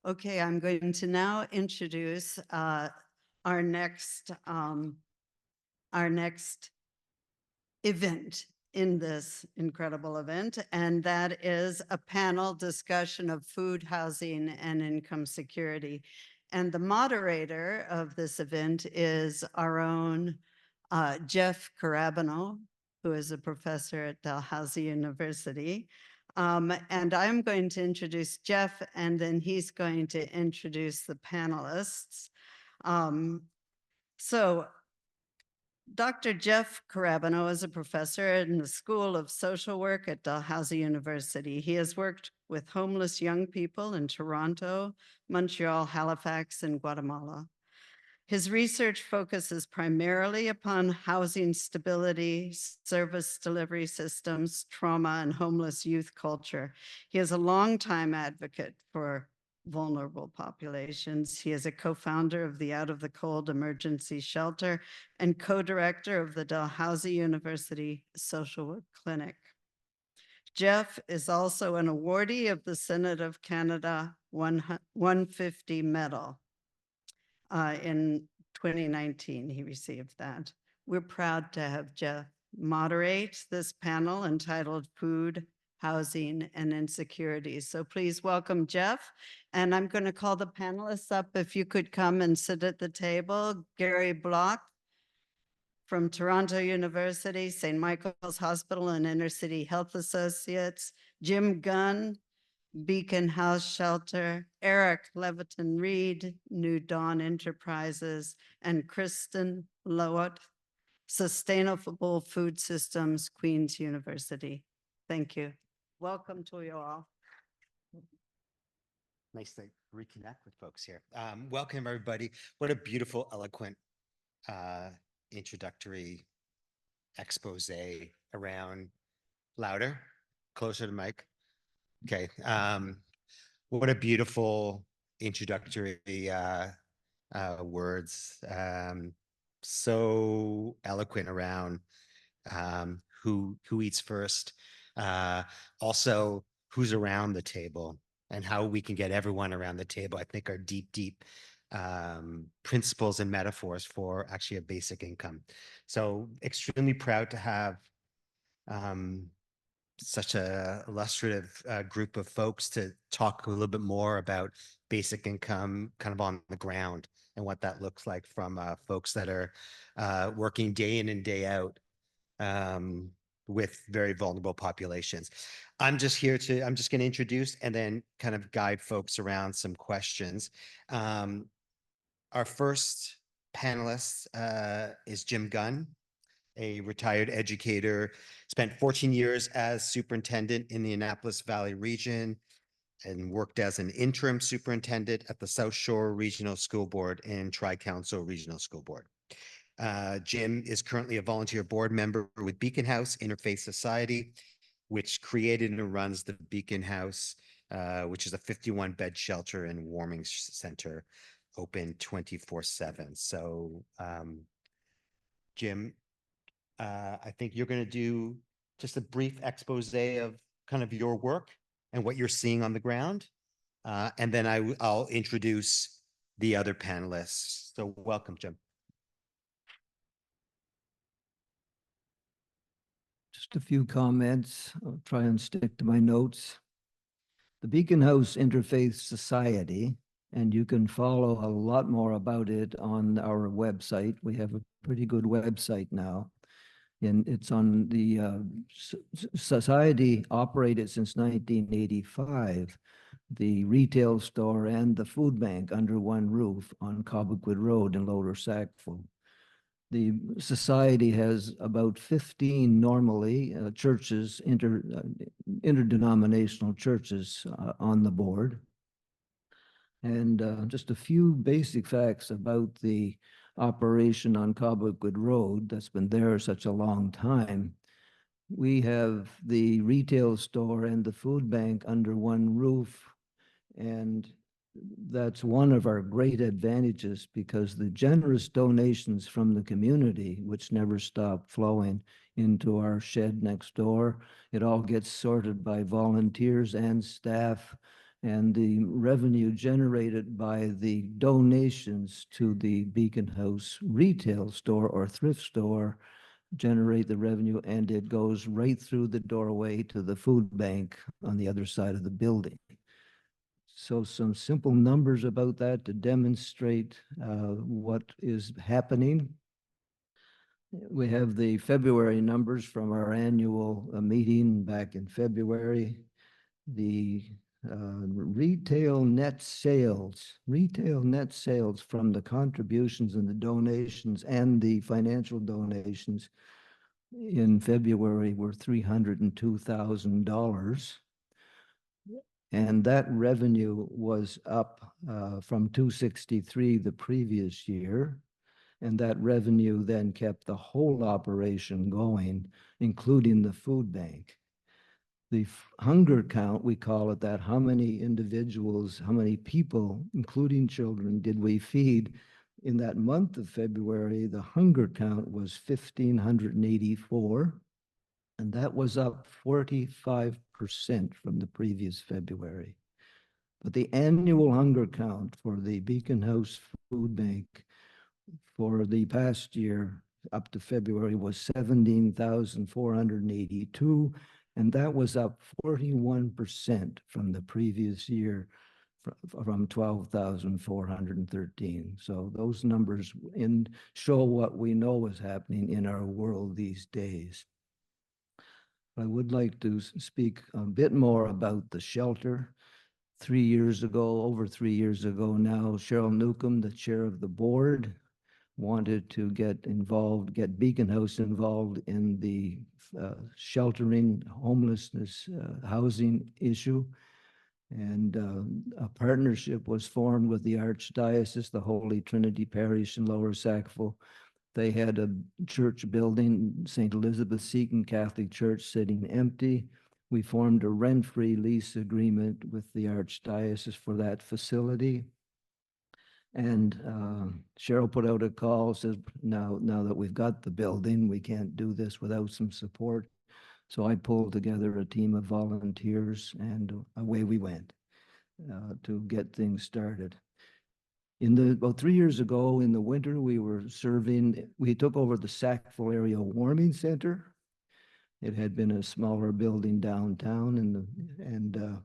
Okay, I'm going to now introduce our next event in this incredible event, and that is a panel discussion of food, housing, and income security. And the moderator of this event is our own Jeff Karabanow, who is a professor at Dalhousie University. And I'm going to introduce Jeff, and then he's going to introduce the panelists. So Dr. Jeff Karabanow is a professor in the School of Social Work at Dalhousie University. He has worked with homeless young people in Toronto, Montreal, Halifax, and Guatemala. His research focuses primarily upon housing stability, service delivery systems, trauma, and homeless youth culture. He is a longtime advocate for vulnerable populations. He is a co-founder of the Out of the Cold Emergency Shelter and co-director of the Dalhousie University Social Work Clinic. Jeff is also an awardee of the Senate of Canada 150 Medal. In 2019, he received that. We're proud to have Jeff moderate this panel entitled Food, Housing, and Insecurity. So please welcome Jeff. And I'm going to call the panelists up. If you could come and sit at the table. Gary Bloch from Toronto University, St. Michael's Hospital and Inner City Health Associates. Jim Gunn, Beacon House Shelter, Eric Levitan-Reid, New Dawn Enterprises, and Kristen, Lowitt, Sustainable Food Systems, Queen's University. Thank you. Welcome to you all. Nice to reconnect with folks here. Welcome, everybody. What a beautiful, eloquent introductory expose around louder, closer to mic. Okay. What a beautiful introductory words. So eloquent around who eats first. Also, who's around the table and how we can get everyone around the table. I think are deep principles and metaphors for actually a basic income. So extremely proud to have such a illustrative group of folks to talk a little bit more about basic income kind of on the ground and what that looks like from folks that are working day in and day out with very vulnerable populations. I'm just going to introduce and then kind of guide folks around some questions. Our first panelist is Jim Gunn, a retired educator, spent 14 years as superintendent in the Annapolis Valley region and worked as an interim superintendent at the South Shore Regional School Board and Tri-Council Regional School Board. Jim is currently a volunteer board member with Beacon House Interfaith Society, which created and runs the Beacon House, which is a 51-bed shelter and warming center open 24/7. So Jim, I think you're going to do just a brief expose of kind of your work and what you're seeing on the ground. And then I'll introduce the other panelists. So welcome, Jim. Just a few comments. I'll try and stick to my notes. The Beacon House Interfaith Society, and you can follow a lot more about it on our website. We have a pretty good website now. And it's on the society operated since 1985, the retail store and the food bank under one roof on Cobequid Road in Lower Sackville. The society has about 15 normally churches, interdenominational churches on the board. And just a few basic facts about the operation on Cobequid Road that's been there such a long time. We have the retail store and the food bank under one roof, and that's one of our great advantages because the generous donations from the community, which never stop flowing into our shed next door, it all gets sorted by volunteers and staff and the revenue generated by the donations to the Beacon House retail store or thrift store generate the revenue, and it goes right through the doorway to the food bank on the other side of the building. So some simple numbers about that to demonstrate what is happening. We have the February numbers from our annual meeting back in February. The retail net sales from the contributions and the donations and the financial donations in February were $302,000. And that revenue was up from 263 the previous year. And that revenue then kept the whole operation going, including the food bank. The hunger count, we call it that, how many individuals, how many people, including children, did we feed in that month of February? The hunger count was 1,584, and that was up 45% from the previous February. But the annual hunger count for the Beacon House Food Bank for the past year up to February was 17,482, and that was up 41% from the previous year, from 12,413. So those numbers show what we know is happening in our world these days. I would like to speak a bit more about the shelter. 3 years ago, over 3 years ago now, Cheryl Newcomb, the chair of the board, wanted to get Beacon House involved in the sheltering, homelessness, housing issue. And a partnership was formed with the Archdiocese, the Holy Trinity Parish in Lower Sackville. They had a church building, St. Elizabeth Seton Catholic Church, sitting empty. We formed a rent-free lease agreement with the Archdiocese for that facility. And Cheryl put out a call, says, now that we've got the building, we can't do this without some support. So I pulled together a team of volunteers, and away we went to get things started. About 3 years ago in the winter, we took over the Sackville Area Warming Center. It had been a smaller building downtown, and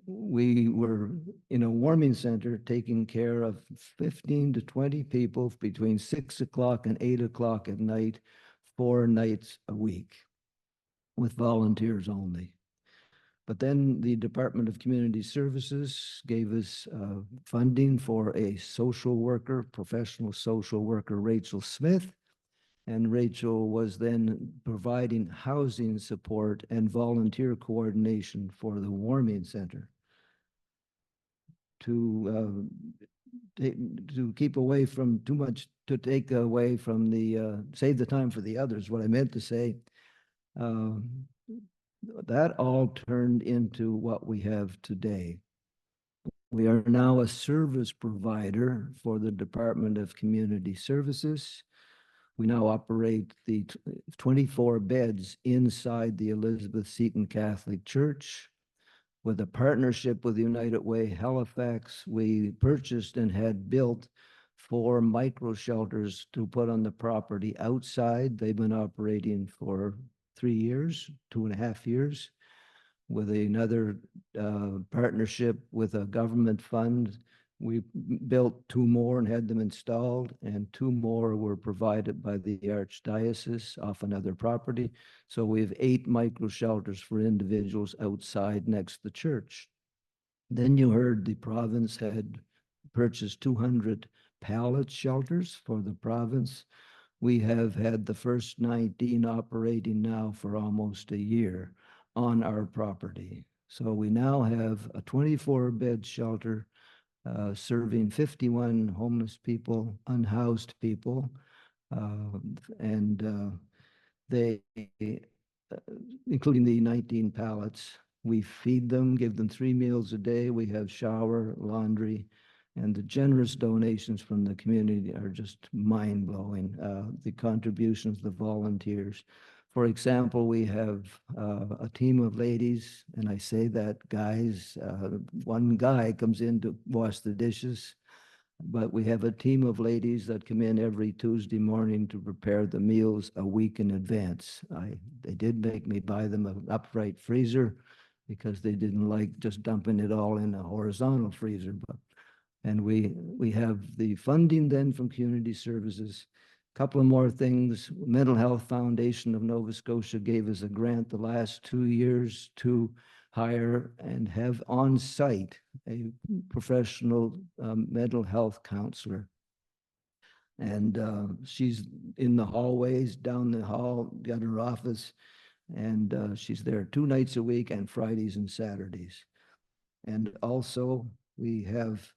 we were in a warming center taking care of 15 to 20 people between 6 o'clock and 8 o'clock at night, 4 nights a week, with volunteers only. But then the Department of Community Services gave us funding for a social worker, professional social worker, Rachel Smith. And Rachel was then providing housing support and volunteer coordination for the warming center to keep away from too much, to take away from save the time for the others. What I meant to say, that all turned into what we have today. We are now a service provider for the Department of Community Services. We now operate the 24 beds inside the Elizabeth Seton Catholic Church. With a partnership with United Way Halifax, we purchased and had built 4 micro shelters to put on the property outside. They've been operating for 3 years, 2.5 years, with another partnership with a government fund. We built 2 more and had them installed, and 2 more were provided by the Archdiocese off another property. So we have 8 micro shelters for individuals outside next to the church. Then you heard the province had purchased 200 pallet shelters for the province. We have had the first 19 operating now for almost a year on our property. So we now have a 24-bed shelter serving 51 homeless people, unhoused people, and they, including the 19 pallets, we feed them, give them 3 meals a day. We have shower, laundry, and the generous donations from the community are just mind-blowing. The contributions, the volunteers. For example, we have a team of ladies, and I say that guys, one guy comes in to wash the dishes, but we have a team of ladies that come in every Tuesday morning to prepare the meals a week in advance. They did make me buy them an upright freezer because they didn't like just dumping it all in a horizontal freezer. And we have the funding then from community services. Couple of more things. Mental Health Foundation of Nova Scotia gave us a grant the last 2 years to hire and have on site a professional mental health counselor. And she's in the hallways, down the hall, got her office, and she's there 2 nights a week and Fridays and Saturdays. And also we have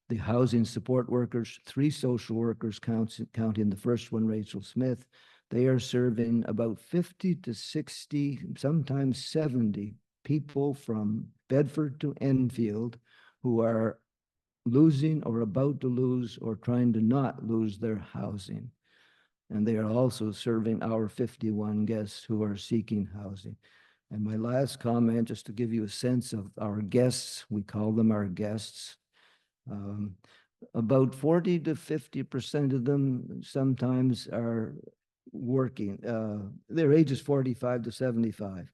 the housing support workers, 3 social workers, counting the first one, Rachel Smith. They are serving about 50 to 60, sometimes 70 people from Bedford to Enfield who are losing or about to lose or trying to not lose their housing. And they are also serving our 51 guests who are seeking housing. And my last comment, just to give you a sense of our guests, we call them our guests. About 40 to 50% of them sometimes are working. Their age is 45 to 75.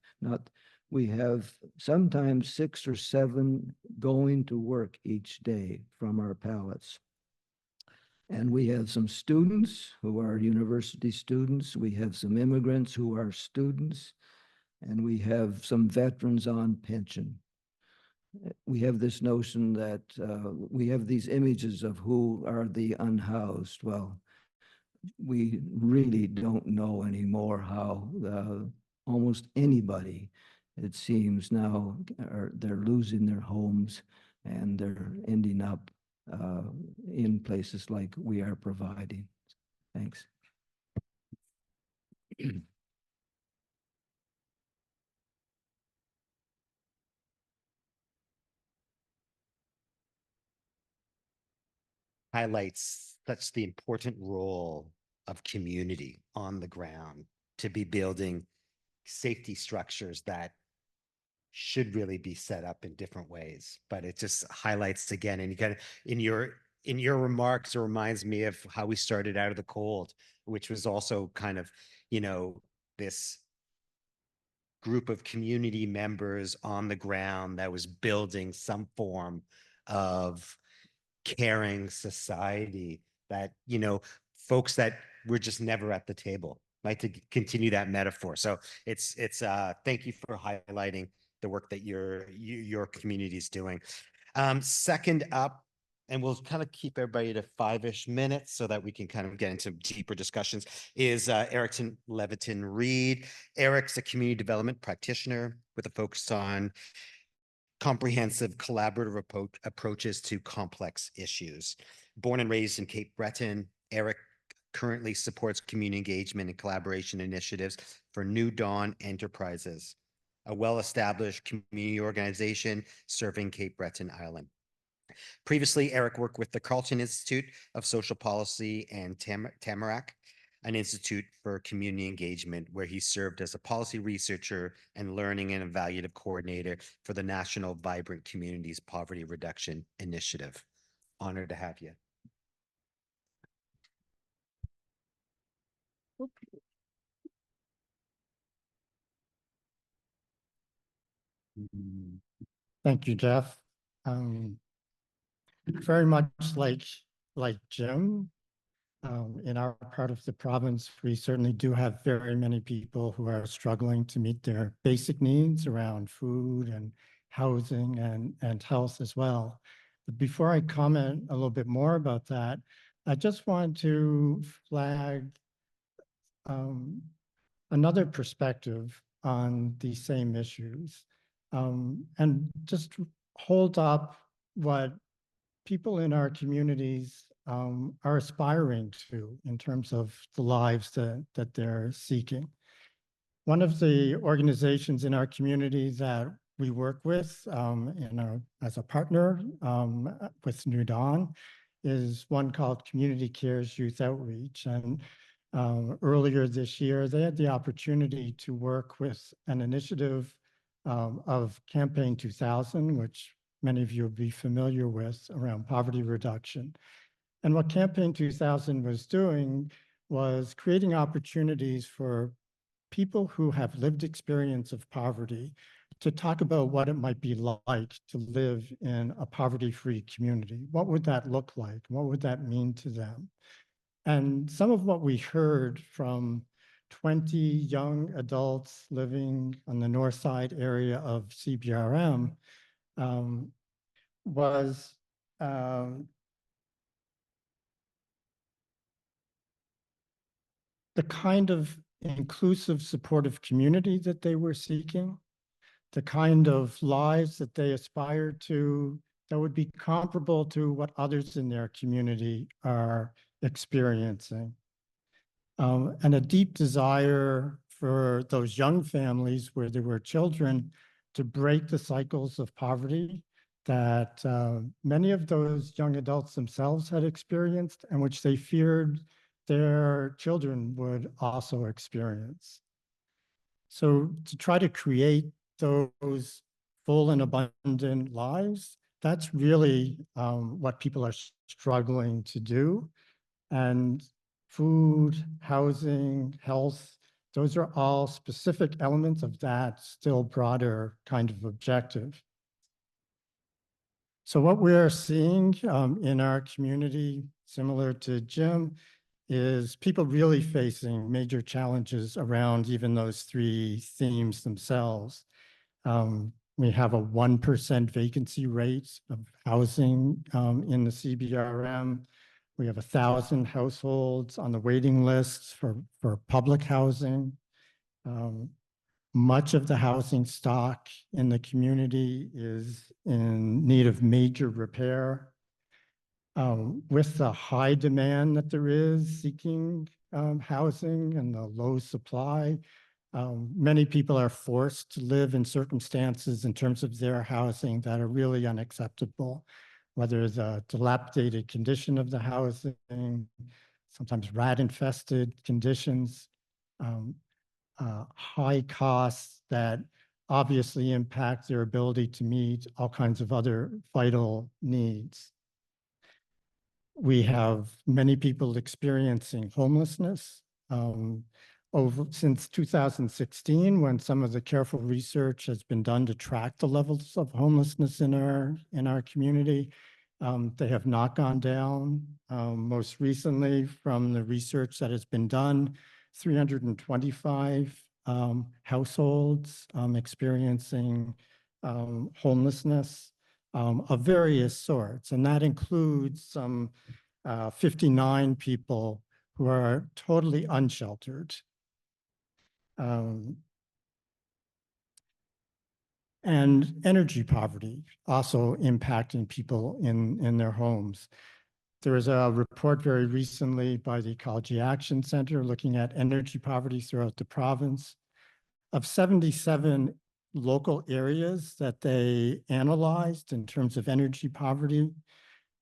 We have sometimes 6 or 7 going to work each day from our pallets. And we have some students who are university students. We have some immigrants who are students. And we have some veterans on pension. We have this notion that we have these images of who are the unhoused. Well, we really don't know anymore how almost anybody, it seems now, they're losing their homes and they're ending up in places like we are providing. Thanks. Highlights such the important role of community on the ground to be building safety structures that should really be set up in different ways. But it just highlights again, and you kind of in your remarks, it reminds me of how we started out of the cold, which was also kind of, this group of community members on the ground that was building some form of caring society that, folks that were just never at the table, right? To continue that metaphor. So it's thank you for highlighting the work that your community is doing. Second up, and we'll kind of keep everybody to 5-ish minutes so that we can kind of get into deeper discussions, is Levitan-Reid. Eric's a community development practitioner with a focus on comprehensive collaborative approaches to complex issues. Born and raised in Cape Breton, Eric currently supports community engagement and collaboration initiatives for New Dawn Enterprises, a well-established community organization serving Cape Breton Island. Previously, Eric worked with the Carleton Institute of Social Policy and Tamarack, an institute for community engagement, where he served as a policy researcher and learning and evaluative coordinator for the National Vibrant Communities Poverty Reduction Initiative. Honored to have you. Thank you, Jeff. Very much like Jim, in our part of the province, we certainly do have very many people who are struggling to meet their basic needs around food and housing and health as well. But before I comment a little bit more about that, I just want to flag another perspective on these same issues, and just hold up what people in our communities are aspiring to in terms of the lives that they're seeking. One of the organizations in our community that we work with as a partner with New Dawn is one called Community Cares Youth Outreach. And earlier this year, they had the opportunity to work with an initiative of Campaign 2000, which many of you will be familiar with, around poverty reduction. And what Campaign 2000 was doing was creating opportunities for people who have lived experience of poverty to talk about what it might be like to live in a poverty-free community. What would that look like? What would that mean to them? And some of what we heard from 20 young adults living on the north side area of CBRM was the kind of inclusive, supportive community that they were seeking, the kind of lives that they aspired to that would be comparable to what others in their community are experiencing. And a deep desire for those young families where there were children to break the cycles of poverty that many of those young adults themselves had experienced and which they feared their children would also experience. So to try to create those full and abundant lives, that's really what people are struggling to do. And food, housing, health, those are all specific elements of that still broader kind of objective. So what we're seeing in our community, similar to Jim, is people really facing major challenges around even those three themes themselves. We have a 1% vacancy rate of housing in the CBRM. We have 1,000 households on the waiting list for public housing. Much of the housing stock in the community is in need of major repair. With the high demand that there is seeking housing and the low supply, many people are forced to live in circumstances in terms of their housing that are really unacceptable, whether the dilapidated condition of the housing, sometimes rat-infested conditions, high costs that obviously impact their ability to meet all kinds of other vital needs. We have many people experiencing homelessness. Since 2016, when some of the careful research has been done to track the levels of homelessness in our community, they have not gone down. Most recently, from the research that has been done, 325 households experiencing homelessness of various sorts, and that includes some 59 people who are totally unsheltered. And energy poverty also impacting people in their homes. There was a report very recently by the Ecology Action Center looking at energy poverty throughout the province. Of 77 local areas that they analyzed in terms of energy poverty,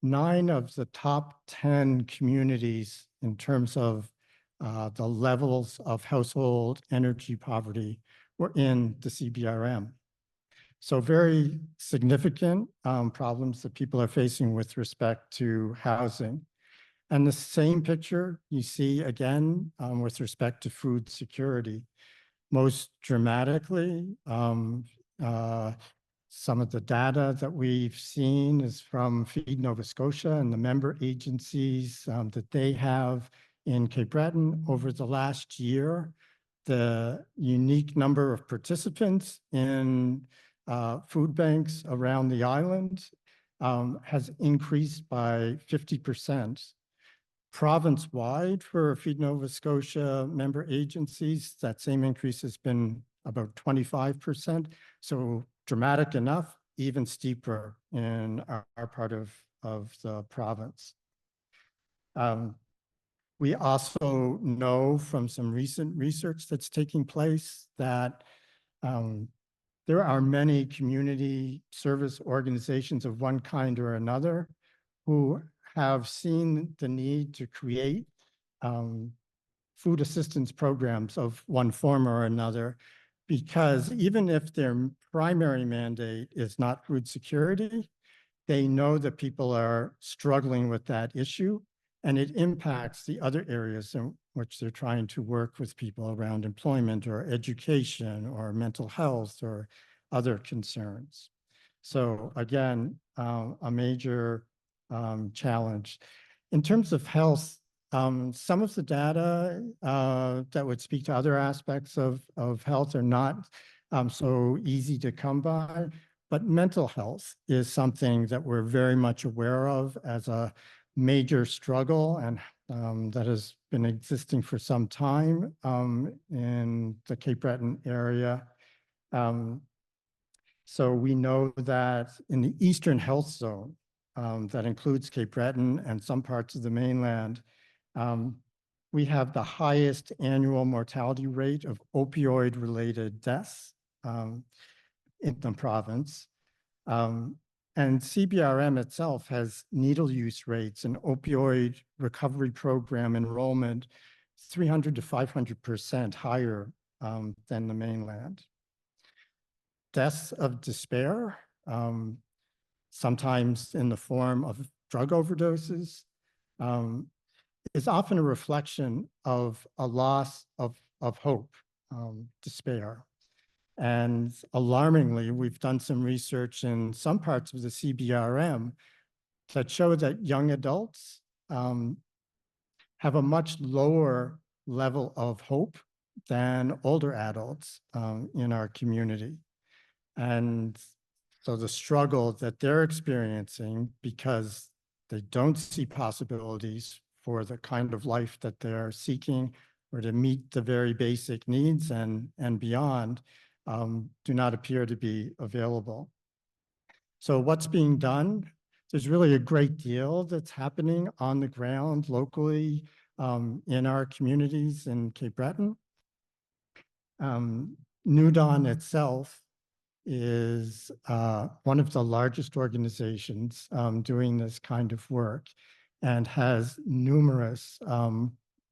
9 of the top 10 communities in terms of the levels of household energy poverty were in the CBRM. So very significant problems that people are facing with respect to housing. And the same picture you see again with respect to food security. Most dramatically, some of the data that we've seen is from Feed Nova Scotia and the member agencies that they have in Cape Breton over the last year. The unique number of participants in food banks around the island has increased by 50%. Province-wide for Feed Nova Scotia member agencies, that same increase has been about 25%. So dramatic enough, even steeper in our part of the province. We also know from some recent research that's taking place that there are many community service organizations of one kind or another who have seen the need to create food assistance programs of one form or another, because even if their primary mandate is not food security, they know that people are struggling with that issue, and it impacts the other areas in which they're trying to work with people around employment or education or mental health or other concerns. So again, a major challenge. In terms of health, some of the data that would speak to other aspects of health are not so easy to come by, but mental health is something that we're very much aware of as a major struggle, and that has been existing for some time in the Cape Breton area. So we know that in the Eastern Health Zone, that includes Cape Breton and some parts of the mainland, we have the highest annual mortality rate of opioid-related deaths in the province. And CBRM itself has needle use rates and opioid recovery program enrollment 300 to 500% higher than the mainland. Deaths of despair, sometimes in the form of drug overdoses, is often a reflection of a loss of hope, despair. And alarmingly, we've done some research in some parts of the CBRM that show that young adults have a much lower level of hope than older adults in our community. And so the struggle that they're experiencing because they don't see possibilities for the kind of life that they're seeking or to meet the very basic needs and beyond do not appear to be available. So what's being done? There's really a great deal that's happening on the ground locally in our communities in Cape Breton. New Dawn itself is one of the largest organizations doing this kind of work and has numerous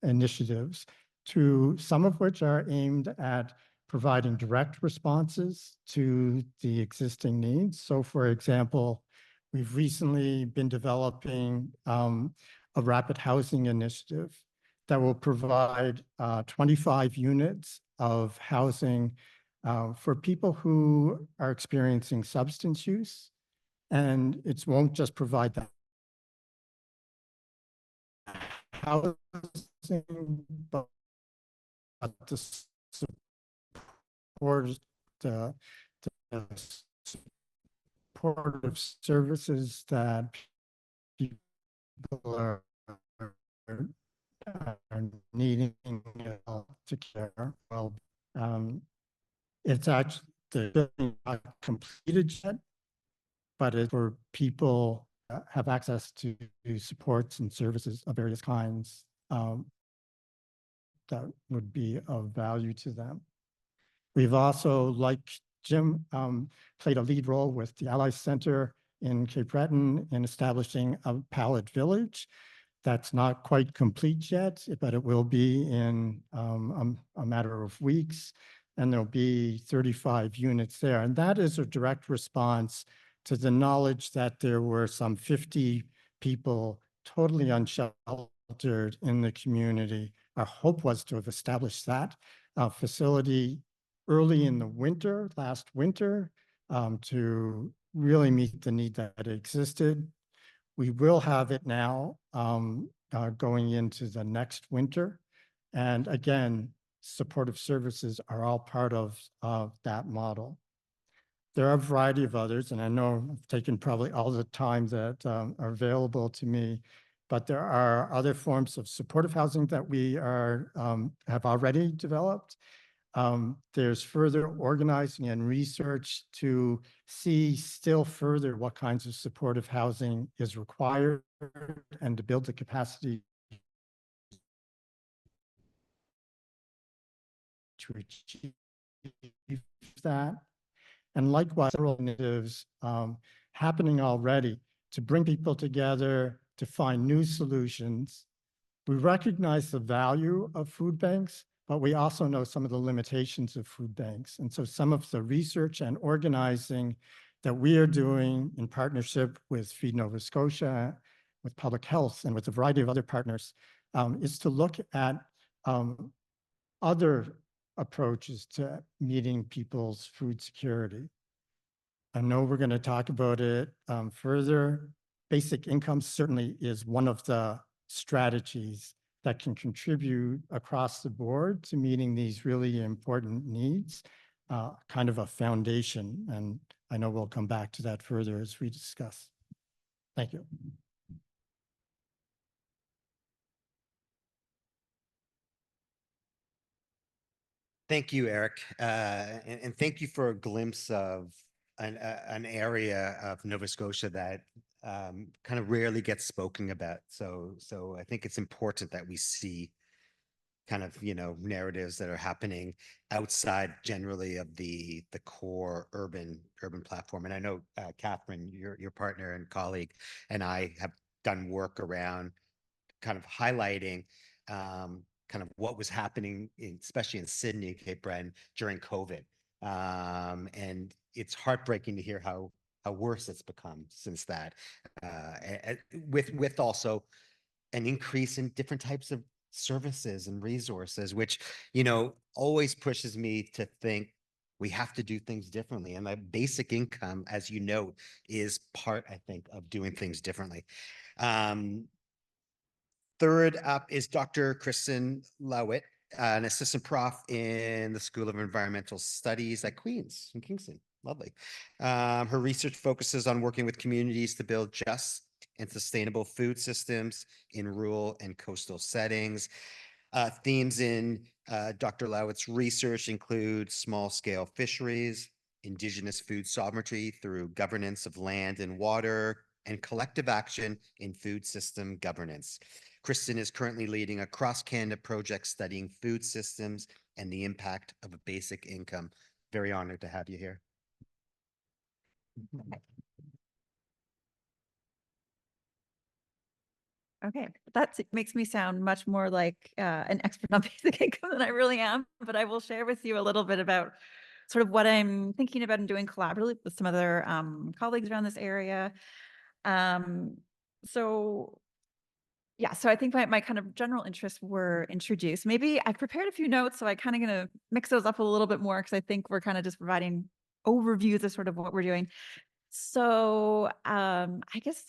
initiatives, to some of which are aimed at providing direct responses to the existing needs. So for example, we've recently been developing a rapid housing initiative that will provide 25 units of housing for people who are experiencing substance use. And it won't just provide that housing, but the support, the supportive services that people are needing to care. Well, it's actually the building not completed yet, but it's for people have access to supports and services of various kinds that would be of value to them. We've also, like Jim, played a lead role with the Allies Center in Cape Breton in establishing a pallet village. That's not quite complete yet, but it will be in a matter of weeks, and there'll be 35 units there. And that is a direct response to the knowledge that there were some 50 people totally unsheltered in the community. Our hope was to have established that facility early in the winter, last winter, to really meet the need that existed. We will have it now going into the next winter. And again, supportive services are all part of that model. There are a variety of others, and I know I've taken probably all the time that are available to me, but there are other forms of supportive housing that we are have already developed. There's further organizing and research to see still further what kinds of supportive housing is required and to build the capacity to achieve that. And likewise, several initiatives happening already to bring people together, to find new solutions, We recognize the value of food banks, but we also know some of the limitations of food banks. And so some of the research and organizing that we are doing in partnership with Feed Nova Scotia, with public health, and with a variety of other partners, is to look at other approaches to meeting people's food security. I know we're going to talk about it further. Basic income certainly is one of the strategies that can contribute across the board to meeting these really important needs, kind of a foundation. And I know we'll come back to that further as we discuss. Thank you. Thank you, Eric. And thank you for a glimpse of an area of Nova Scotia that kind of rarely gets spoken about. So I think it's important that we see kind of, narratives that are happening outside generally of the core urban platform. And I know, Catherine, your partner and colleague, and I have done work around kind of highlighting kind of what was happening, especially in Sydney, Cape Breton during COVID. And it's heartbreaking to hear how worse it's become since that, with also an increase in different types of services and resources, which, always pushes me to think we have to do things differently. And that basic income, as you note, is part, I think, of doing things differently. Third up is Dr. Kristen Lowitt, an assistant prof in the School of Environmental Studies at Queen's in Kingston. Lovely. Her research focuses on working with communities to build just and sustainable food systems in rural and coastal settings. Themes in Dr. Lowitt's research include small-scale fisheries, Indigenous food sovereignty through governance of land and water, and collective action in food system governance. Kristen is currently leading a cross-Canada project studying food systems and the impact of a basic income. Very honored to have you here. Okay, that makes me sound much more like an expert on basic income than I really am, but I will share with you a little bit about sort of what I'm thinking about and doing collaboratively with some other colleagues around this area. So I think my kind of general interests were introduced. Maybe I've prepared a few notes, so I kind of going to mix those up a little bit more because I think we're kind of just providing overviews of sort of what we're doing. So I guess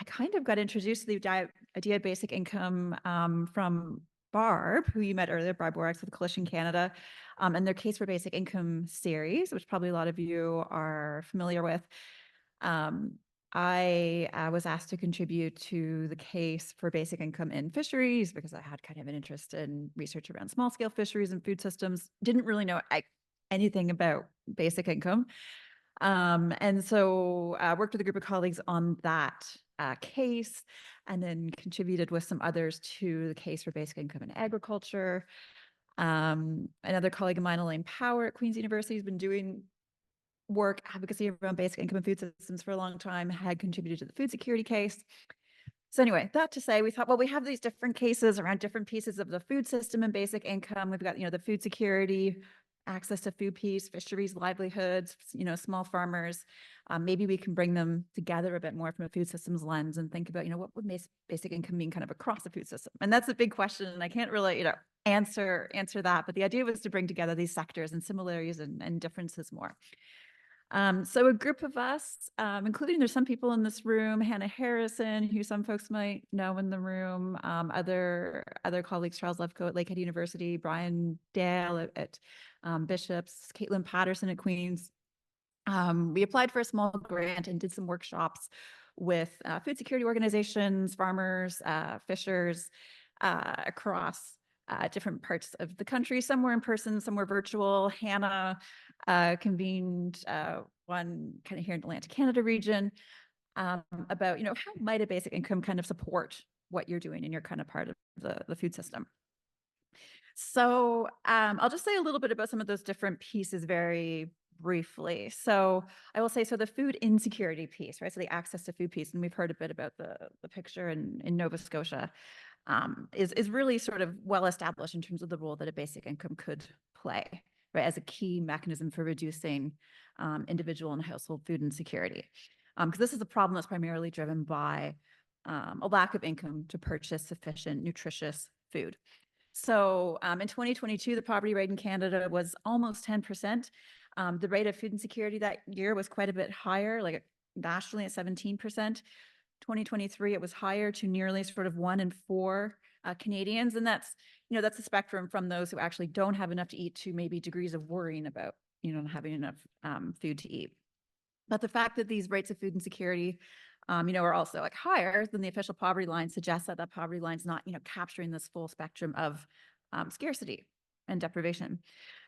I kind of got introduced to the idea of basic income from Barb, who you met earlier, Barb Borax with Coalition Canada, and their Case for Basic Income series, which probably a lot of you are familiar with. I was asked to contribute to the case for basic income in fisheries because I had kind of an interest in research around small scale fisheries and food systems. Didn't really know anything about basic income. And so I worked with a group of colleagues on that case, and then contributed with some others to the case for basic income in agriculture. Another colleague of mine, Elaine Power at Queen's University, has been doing work advocacy around basic income and food systems for a long time, had contributed to the food security case. So anyway, that to say, we thought, well, we have these different cases around different pieces of the food system and basic income. We've got, the food security, access to food piece, fisheries, livelihoods, small farmers. Maybe we can bring them together a bit more from a food systems lens and think about, what would basic income mean kind of across the food system? And that's a big question. And I can't really, answer that. But the idea was to bring together these sectors and similarities and differences more. So a group of us, including there's some people in this room, Hannah Harrison, who some folks might know in the room, other colleagues, Charles Lefkoe at Lakehead University, Brian Dale at Bishop's, Caitlin Patterson at Queen's. We applied for a small grant and did some workshops with food security organizations, farmers, fishers across different parts of the country. Some were in person, some were virtual. Hannah convened one kind of here in the Atlantic Canada region about, how might a basic income kind of support what you're doing in your kind of part of the food system. So I'll just say a little bit about some of those different pieces very briefly. So I will say, so the food insecurity piece, right? So the access to food piece, and we've heard a bit about the picture in Nova Scotia. is really sort of well established in terms of the role that a basic income could play, right, as a key mechanism for reducing individual and household food insecurity. Because this is a problem that's primarily driven by a lack of income to purchase sufficient nutritious food. So in 2022, the poverty rate in Canada was almost 10%. The rate of food insecurity that year was quite a bit higher, like nationally at 17%. 2023, it was higher to nearly sort of 1 in 4 Canadians. And that's, that's a spectrum from those who actually don't have enough to eat to maybe degrees of worrying about, not having enough food to eat. But the fact that these rates of food insecurity, are also like higher than the official poverty line suggests that that poverty line is not, capturing this full spectrum of scarcity and deprivation.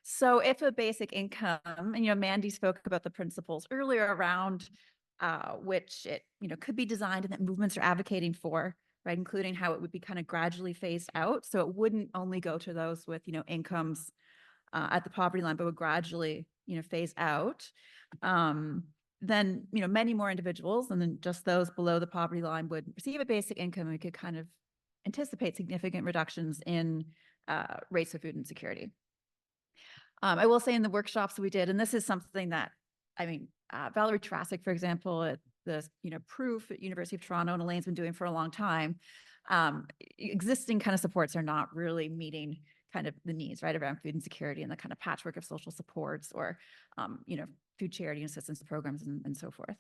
So if a basic income, and, Mandy spoke about the principles earlier around which it, could be designed and that movements are advocating for, right, including how it would be kind of gradually phased out. So it wouldn't only go to those with, incomes at the poverty line, but would gradually, phase out. Then, many more individuals and then just those below the poverty line would receive a basic income. We could kind of anticipate significant reductions in rates of food insecurity. I will say in the workshops that we did, and this is something that, Valerie Trasick, for example, at the, Proof at University of Toronto, and Elaine's been doing for a long time, existing kind of supports are not really meeting kind of the needs, right, around food insecurity and the kind of patchwork of social supports or, food charity and assistance programs and so forth.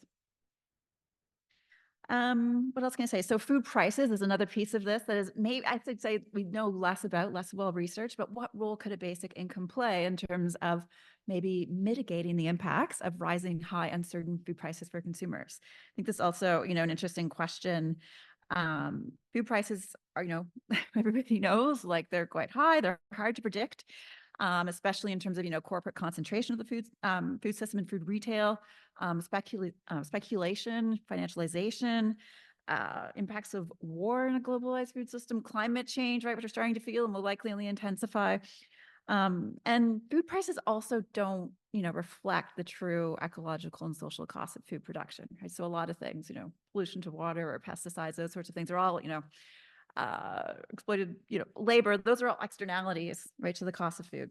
What else can I say? So food prices is another piece of this that is maybe, I should say, we know less about, less well researched, but what role could a basic income play in terms of maybe mitigating the impacts of rising high uncertain food prices for consumers? I think this is also, an interesting question. Food prices are, everybody knows, like they're quite high, they're hard to predict. Especially in terms of, corporate concentration of the food system and food retail, speculation, financialization, impacts of war in a globalized food system, climate change, right, which we're starting to feel and will likely only intensify. And food prices also don't, reflect the true ecological and social costs of food production, right? So a lot of things, pollution to water or pesticides, those sorts of things are all, exploited, labor, those are all externalities, right, to the cost of food.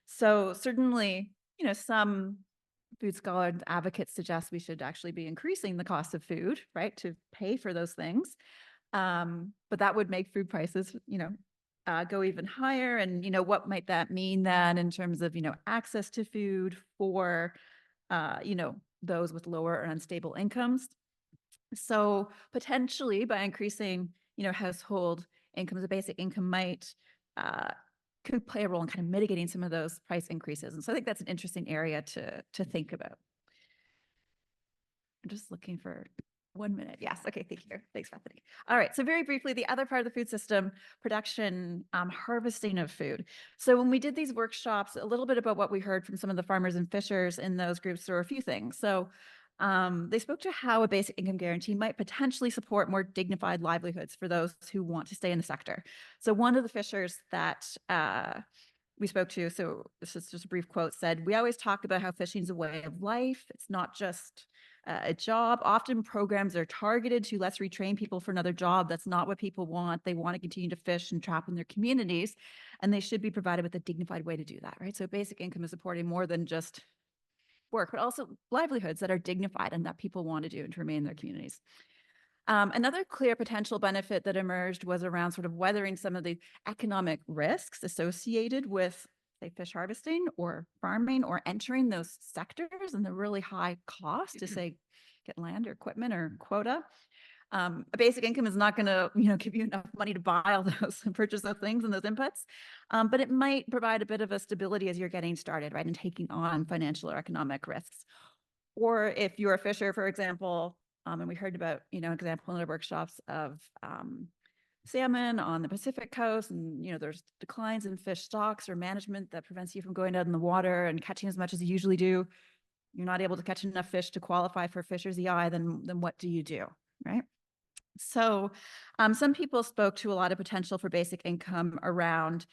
So certainly, some food scholars and advocates suggest we should actually be increasing the cost of food, right, to pay for those things. But that would make food prices, go even higher. And, what might that mean then in terms of, access to food for, those with lower or unstable incomes? So potentially by increasing, household incomes, a basic income might could play a role in kind of mitigating some of those price increases. And so I think that's an interesting area to think about. I'm just looking for 1 minute. Yes. Okay. Thank you. Thanks, Bethany. All right. So very briefly, the other part of the food system, production, harvesting of food. So when we did these workshops, a little bit about what we heard from some of the farmers and fishers in those groups, there were a few things. So they spoke to how a basic income guarantee might potentially support more dignified livelihoods for those who want to stay in the sector. So one of the fishers that we spoke to, so this is just a brief quote, said, "We always talk about how fishing is a way of life. It's not just a job. Often programs are targeted to let's retrain people for another job. That's not what people want. They want to continue to fish and trap in their communities, and they should be provided with a dignified way to do that," right? So basic income is supporting more than just work, but also livelihoods that are dignified and that people want to do and to remain in their communities. Another clear potential benefit that emerged was around sort of weathering some of the economic risks associated with, say, fish harvesting or farming or entering those sectors and the really high cost to, say, get land or equipment or quota. A basic income is not going to, give you enough money to buy all those and purchase those things and those inputs, but it might provide a bit of a stability as you're getting started, right, and taking on financial or economic risks. Or if you're a fisher, for example, and we heard about, example in the workshops of salmon on the Pacific coast, and there's declines in fish stocks or management that prevents you from going out in the water and catching as much as you usually do. You're not able to catch enough fish to qualify for fisher's EI, then what do you do, right? So some people spoke to a lot of potential for basic income around,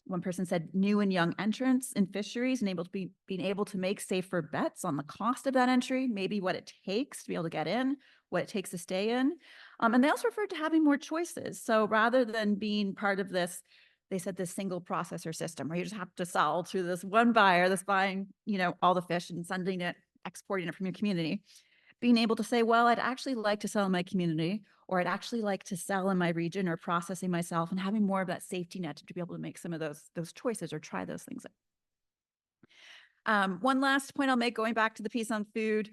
one person said, new and young entrants in fisheries and being able to make safer bets on the cost of that entry, maybe what it takes to be able to get in, what it takes to stay in. And they also referred to having more choices. So rather than being part of this, they said this single processor system where you just have to sell to this one buyer that's buying, you know, all the fish and sending it, exporting it from your community. Being able to say, well, I'd actually like to sell in my community, or I'd actually like to sell in my region, or processing myself, and having more of that safety net to be able to make some of those choices or try those things out. One last point I'll make, going back to the piece on food,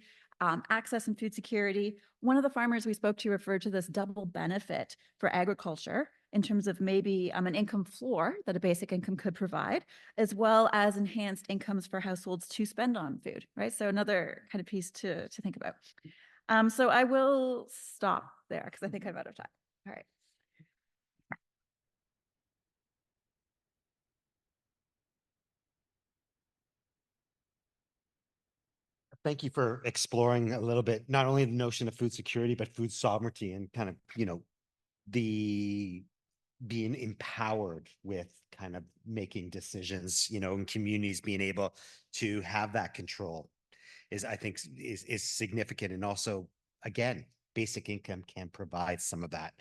access and food security. One of the farmers we spoke to referred to this double benefit for agriculture in terms of maybe an income floor that a basic income could provide, as well as enhanced incomes for households to spend on food, right? So another kind of piece to think about. So I will stop there because I think I'm out of time. All right. Thank you for exploring a little bit, not only the notion of food security, but food sovereignty and kind of, you know, the being empowered with kind of making decisions, you know, and communities being able to have that control is, I think, is significant. And also, again, basic income can provide some of that.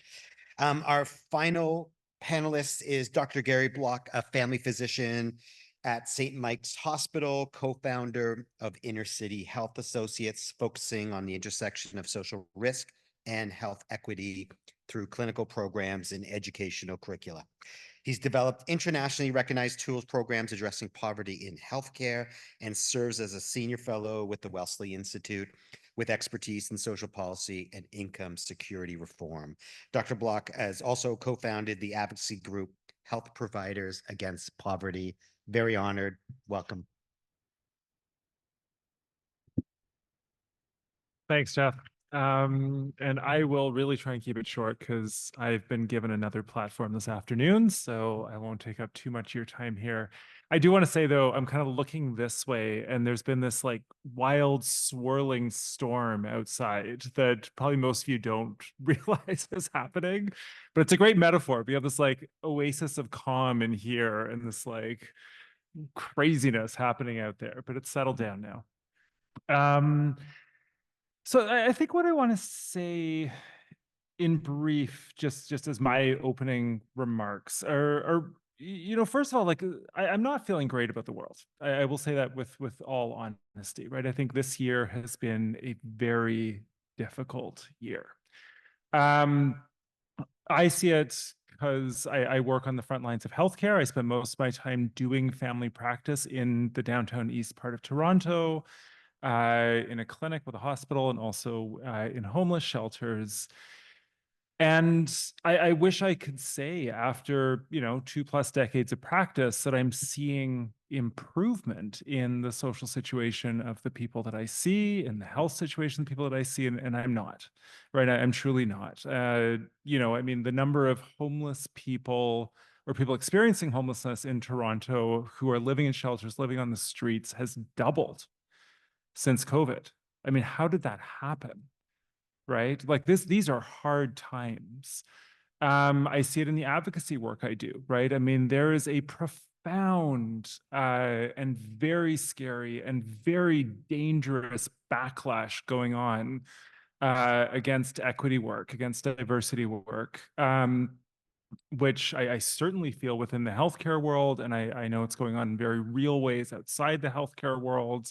Our final panelist is Dr. Gary Bloch, a family physician at St. Mike's Hospital, co-founder of Inner City Health Associates, focusing on the intersection of social risk and health equity through clinical programs and educational curricula. He's developed internationally recognized tools programs addressing poverty in healthcare and serves as a senior fellow with the Wellesley Institute with expertise in social policy and income security reform. Dr. Bloch has also co-founded the advocacy group Health Providers Against Poverty. Very honored. Welcome. Thanks, Jeff. And I will really try and keep it short because I've been given another platform this afternoon, so I won't take up too much of your time here. I do want to say, though, I'm kind of looking this way, and there's been this like wild swirling storm outside that probably most of you don't realize is happening, but it's a great metaphor. We have this like oasis of calm in here and this like craziness happening out there, but it's settled down now. So I think what I want to say in brief, just as my opening remarks are, you know, first of all, like I'm not feeling great about the world. I will say that with all honesty, right? I think this year has been a very difficult year. I see it because I work on the front lines of healthcare. I spend most of my time doing family practice in the downtown east part of Toronto, in a clinic with a hospital, and also in homeless shelters. And I wish I could say after, you know, 2+ decades of practice that I'm seeing improvement in the social situation of the people that I see, in the health situation of the people that I see, and I'm not, right? I'm truly not. You know, I mean, the number of homeless people or people experiencing homelessness in Toronto who are living in shelters, living on the streets, has doubled since COVID. I mean, how did that happen? Right? Like these are hard times. I see it in the advocacy work I do, right? I mean, there is a profound and very scary and very dangerous backlash going on against equity work, against diversity work, which I certainly feel within the healthcare world, and I know it's going on in very real ways outside the healthcare world.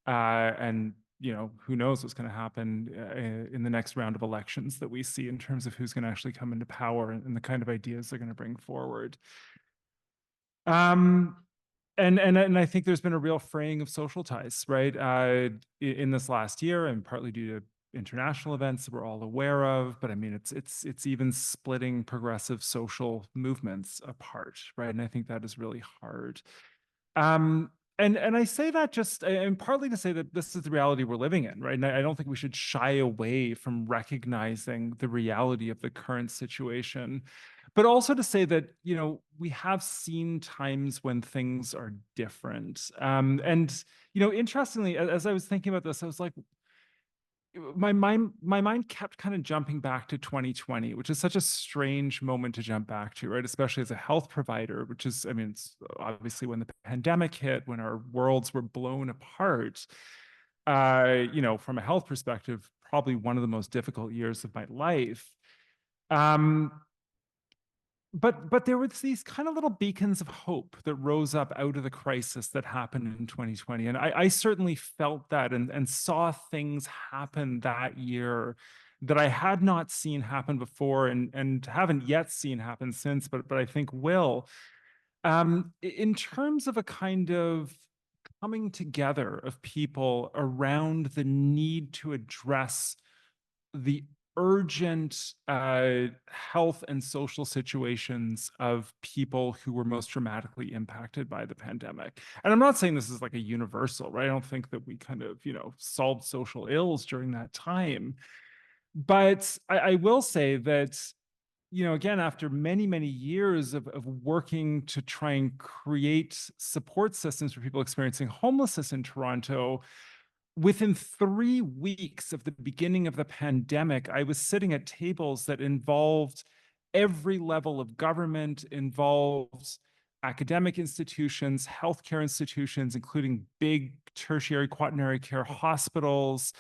And you know, who knows what's going to happen in the next round of elections that we see in terms of who's going to actually come into power and the kind of ideas they're going to bring forward. And I think there's been a real fraying of social ties, right? In this last year, and partly due to international events that we're all aware of, but I mean, it's even splitting progressive social movements apart, right? And I think that is really hard. And I say that just, and partly to say that this is the reality we're living in, right? And I don't think we should shy away from recognizing the reality of the current situation, but also to say that, you know, we have seen times when things are different. And, you know, interestingly, as I was thinking about this, I was like, my mind kept kind of jumping back to 2020, which is such a strange moment to jump back to, right? Especially as a health provider, which is, I mean, it's obviously when the pandemic hit, when our worlds were blown apart. You know, from a health perspective, probably one of the most difficult years of my life. But there were these kind of little beacons of hope that rose up out of the crisis that happened in 2020. And I certainly felt that and saw things happen that year that I had not seen happen before and haven't yet seen happen since, but I think will. In terms of a kind of coming together of people around the need to address the urgent health and social situations of people who were most dramatically impacted by the pandemic. And I'm not saying this is like a universal, right? I don't think that we kind of, solved social ills during that time. But I will say that, again, after many, many years of working to try and create support systems for people experiencing homelessness in Toronto, within 3 weeks of the beginning of the pandemic, I was sitting at tables that involved every level of government, involved academic institutions, healthcare institutions, including big tertiary quaternary care hospitals,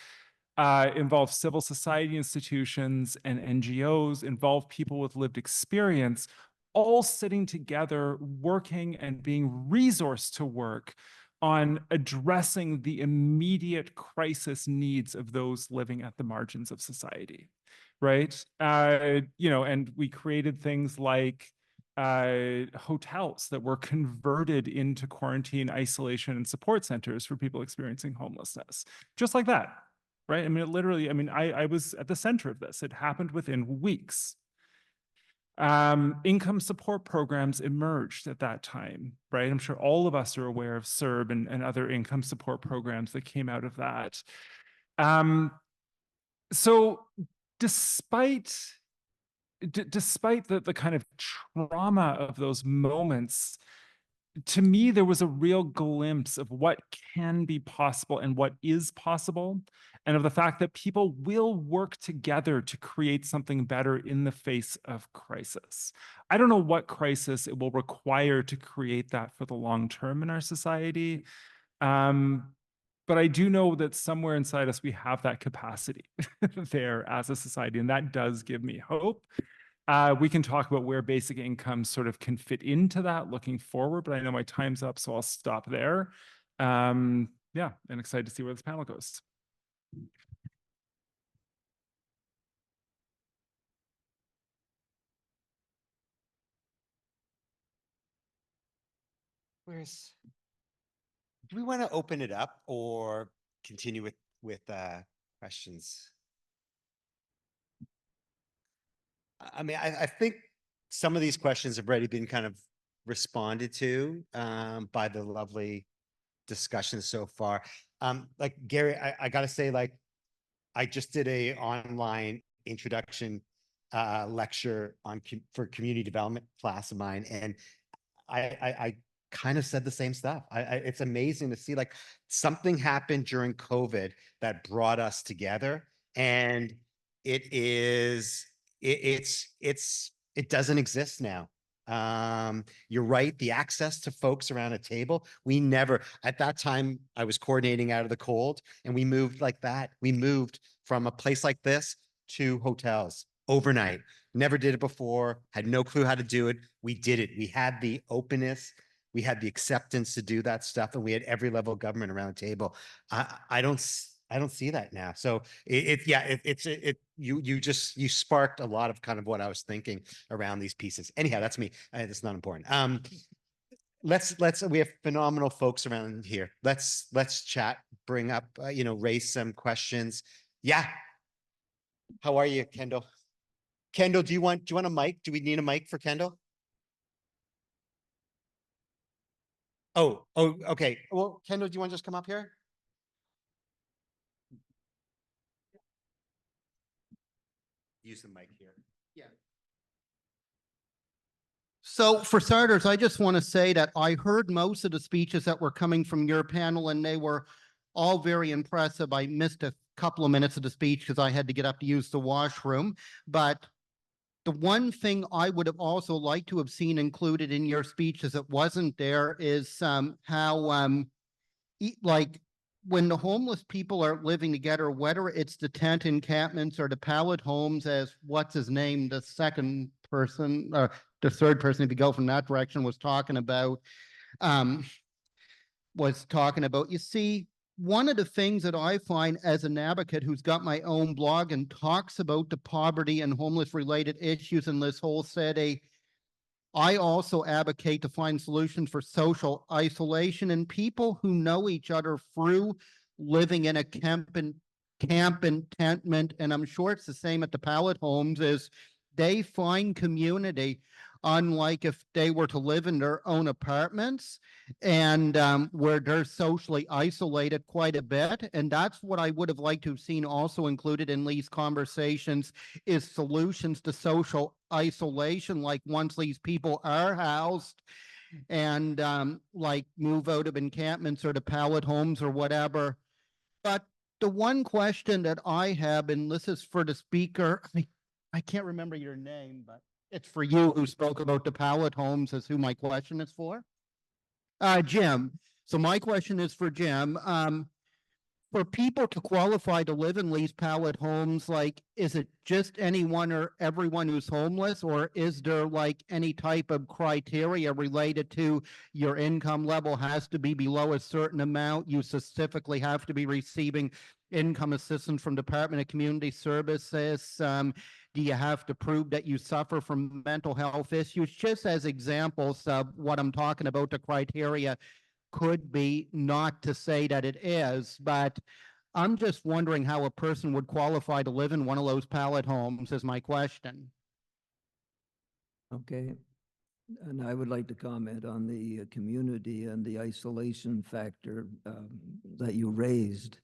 involved civil society institutions and NGOs, involved people with lived experience, all sitting together, working and being resourced to work on addressing the immediate crisis needs of those living at the margins of society, right? And we created things like hotels that were converted into quarantine, isolation, and support centers for people experiencing homelessness, just like that, right? I mean, it literally, I was at the center of this. It happened within weeks. Income support programs emerged at that time, right? I'm sure all of us are aware of CERB and other income support programs that came out of that. So despite the kind of trauma of those moments, to me, there was a real glimpse of what can be possible and what is possible, and of the fact that people will work together to create something better in the face of crisis. I don't know what crisis it will require to create that for the long term in our society. But I do know that somewhere inside us, we have that capacity there as a society, and that does give me hope. We can talk about where basic income sort of can fit into that looking forward, but I know my time's up, so I'll stop there. Yeah, and excited to see where this panel goes. Do we want to open it up or continue with questions? I think some of these questions have already been kind of responded to by the lovely discussion so far. Like Gary, I gotta say, like, I just did a online introduction lecture for community development class of mine, and I kind of said the same stuff. It's amazing to see, like, something happened during COVID that brought us together, and it doesn't exist now. You're right. The access to folks around a table, we never, at that time, I was coordinating out of the cold, and we moved like that. We moved from a place like this to hotels overnight. Never did it before, had no clue how to do it. We did it. We had the openness, we had the acceptance to do that stuff, and we had every level of government around the table. I don't see that now. So you sparked a lot of kind of what I was thinking around these pieces. Anyhow, that's me. It's not important. We have phenomenal folks around here. Let's chat, bring up, raise some questions. Yeah. How are you, Kendall? Kendall, do you want a mic? Do we need a mic for Kendall? Oh, okay. Well, Kendall, do you want to just come up here? Use the mic here. Yeah. So for starters, I just want to say that I heard most of the speeches that were coming from your panel, and they were all very impressive. I missed a couple of minutes of the speech because I had to get up to use the washroom. But the one thing I would have also liked to have seen included in your speeches that wasn't there is how like when the homeless people are living together, whether it's the tent encampments or the pallet homes, as what's his name, the second person, or the third person, if you go from that direction, was talking about, um, you see, one of the things that I find as an advocate who's got my own blog and talks about the poverty and homeless related issues in this whole city, I also advocate to find solutions for social isolation and people who know each other through living in a camp encampment, and I'm sure it's the same at the pallet homes, is they find community, unlike if they were to live in their own apartments and where they're socially isolated quite a bit. And that's what I would have liked to have seen also included in these conversations, is solutions to social isolation, like once these people are housed and like move out of encampments or to pallet homes or whatever. But the one question that I have, and this is for the speaker, I can't remember your name, but it's for you who spoke about the pallet homes, is who my question is for. Jim. So my question is for Jim. For people to qualify to live in these pallet homes, like, is it just anyone or everyone who's homeless, or is there like any type of criteria related to your income level has to be below a certain amount? You specifically have to be receiving income assistance from Department of Community Services. Do you have to prove that you suffer from mental health issues? Just as examples of what I'm talking about, the criteria could be, not to say that it is, but I'm just wondering how a person would qualify to live in one of those pallet homes is my question. Okay. And I would like to comment on the community and the isolation factor that you raised.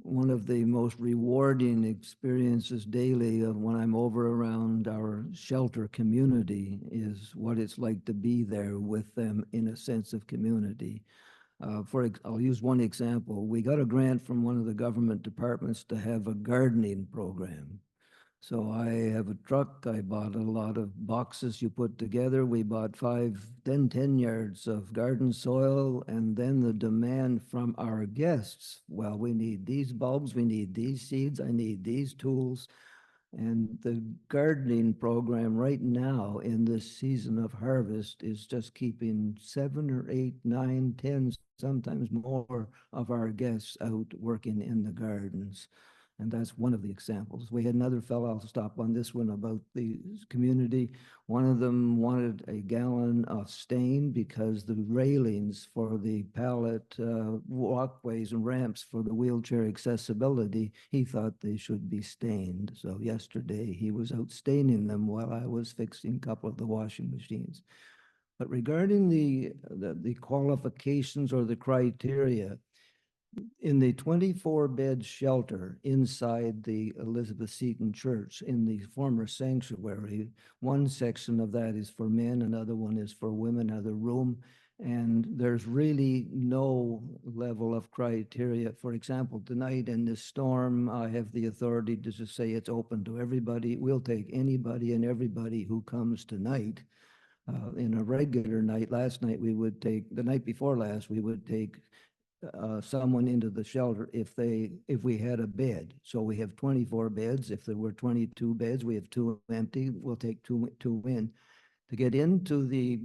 One of the most rewarding experiences daily of when I'm over around our shelter community is what it's like to be there with them in a sense of community. I'll use one example. We got a grant from one of the government departments to have a gardening program. So I have a truck. I bought a lot of boxes you put together. We bought 10 yards of garden soil, and then the demand from our guests. Well, we need these bulbs, we need these seeds, I need these tools. And the gardening program right now in this season of harvest is just keeping 7 or 8, 9, 10, sometimes more of our guests out working in the gardens. And that's one of the examples. We had another fellow, I'll stop on this one, about the community. One of them wanted a gallon of stain because the railings for the pallet walkways and ramps for the wheelchair accessibility, he thought they should be stained. So yesterday he was out staining them while I was fixing a couple of the washing machines. But regarding the qualifications or the criteria, in the 24-bed shelter inside the Elizabeth Seton Church in the former sanctuary, one section of that is for men, another one is for women, another room, and there's really no level of criteria. For example, tonight in this storm, I have the authority to just say it's open to everybody. We'll take anybody and everybody who comes tonight. In a regular night, the night before last, we would take someone into the shelter if we had a bed. So we have 24 beds. If there were 22 beds, we have 2 empty. We'll take two in. To get into the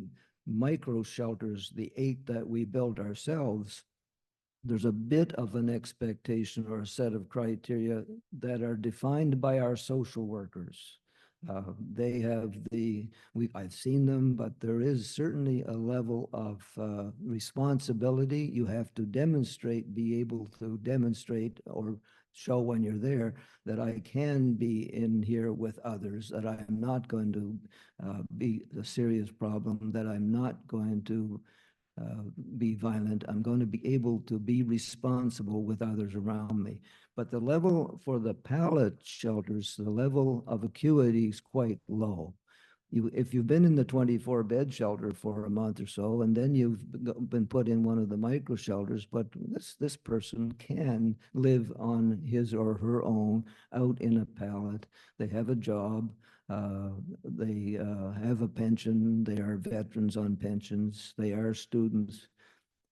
micro shelters, the 8 that we built ourselves, there's a bit of an expectation or a set of criteria that are defined by our social workers. They have I've seen them, but there is certainly a level of responsibility. You have to be able to demonstrate or show when you're there that I can be in here with others, that I'm not going to be a serious problem, that I'm not going to be violent. I'm going to be able to be responsible with others around me. But the level for the pallet shelters, the level of acuity is quite low. If you've been in the 24-bed shelter for a month or so, and then you've been put in one of the micro shelters, but this person can live on his or her own out in a pallet. They have a job. They have a pension. They are veterans on pensions. They are students.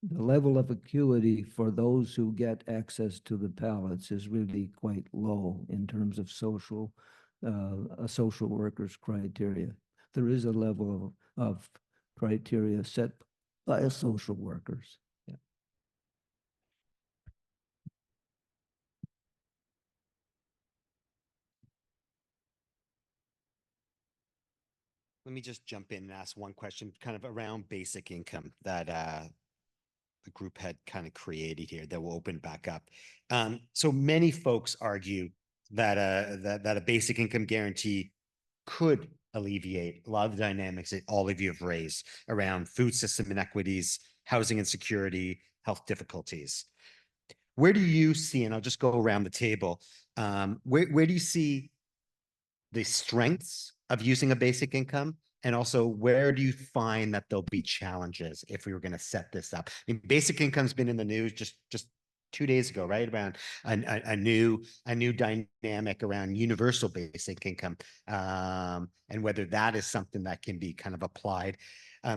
the level of acuity for those who get access to the pallets is really quite low in terms of a social worker's criteria. There is a level of criteria set by social workers. Yeah. Let me just jump in and ask one question kind of around basic income that the group had kind of created here that will open back up. So many folks argue that that a basic income guarantee could alleviate a lot of the dynamics that all of you have raised around food system inequities, housing insecurity, health difficulties. Where do you see, and I'll just go around the table, where do you see the strengths of using a basic income? And also, where do you find that there'll be challenges if we were going to set this up? I mean, basic income's been in the news just 2 days ago, right? Around a new dynamic around universal basic income, and whether that is something that can be kind of applied.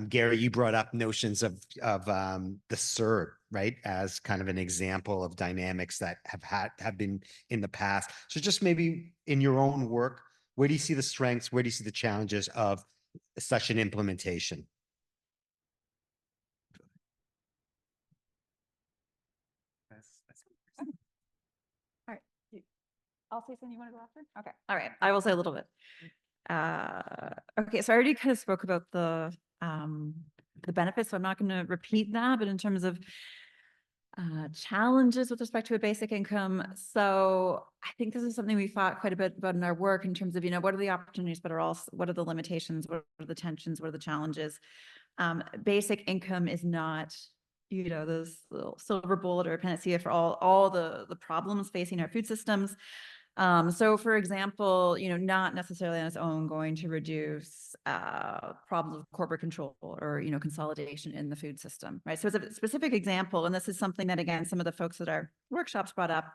Gary, you brought up notions of the CERB, right, as kind of an example of dynamics that have been in the past. So just maybe in your own work, where do you see the strengths? Where do you see the challenges of such an implementation? All right. I'll say something. You want to go after? Okay. All right. I will say a little bit. Okay. So I already kind of spoke about the benefits, so I'm not going to repeat that, but in terms of challenges with respect to a basic income. So I think this is something we thought quite a bit about in our work in terms of, what are the opportunities, but also what are the limitations, what are the tensions, what are the challenges? Basic income is not, this little silver bullet or panacea for all the problems facing our food systems. So for example, not necessarily on its own going to reduce problems of corporate control or, consolidation in the food system, right? So as a specific example, and this is something that, again, some of the folks at our workshops brought up,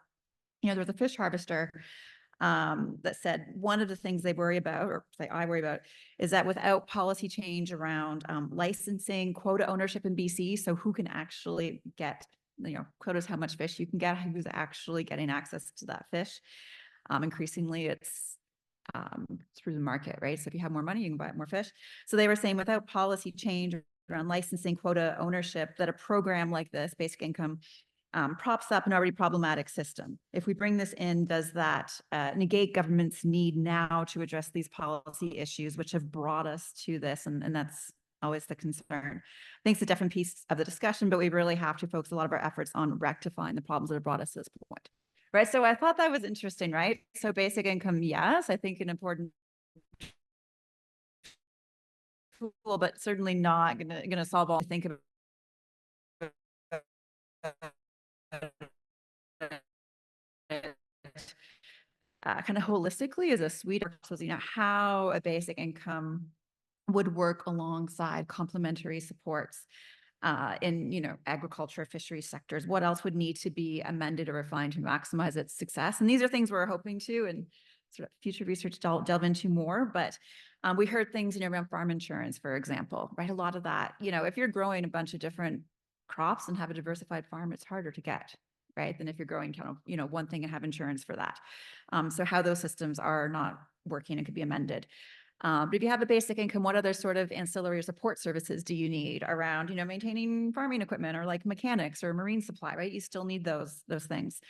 there was a fish harvester that said one of the things they worry about, or say I worry about, is that without policy change around licensing, quota ownership in BC, so who can actually get, quotas, how much fish you can get, who's actually getting access to that fish. Increasingly, it's through the market, right? So if you have more money, you can buy more fish. So they were saying without policy change around licensing, quota ownership, that a program like this, basic income, props up an already problematic system. If we bring this in, does that negate government's need now to address these policy issues, which have brought us to this? And that's always the concern. I think it's a different piece of the discussion, but we really have to focus a lot of our efforts on rectifying the problems that have brought us to this point. Right. So I thought that was interesting, right? So basic income, yes, I think an important tool, but certainly not gonna solve all. Think about kind of holistically as a suite of, how a basic income would work alongside complementary supports in, agriculture, fishery sectors. What else would need to be amended or refined to maximize its success? And these are things we're hoping to, and sort of future research delve into more. But we heard things, around farm insurance, for example, right? A lot of that, if you're growing a bunch of different crops and have a diversified farm, it's harder to get, right, than if you're growing kind of, one thing and have insurance for that. So how those systems are not working and could be amended. But if you have a basic income, what other sort of ancillary support services do you need around, maintaining farming equipment or like mechanics or marine supply, right? You still need those things.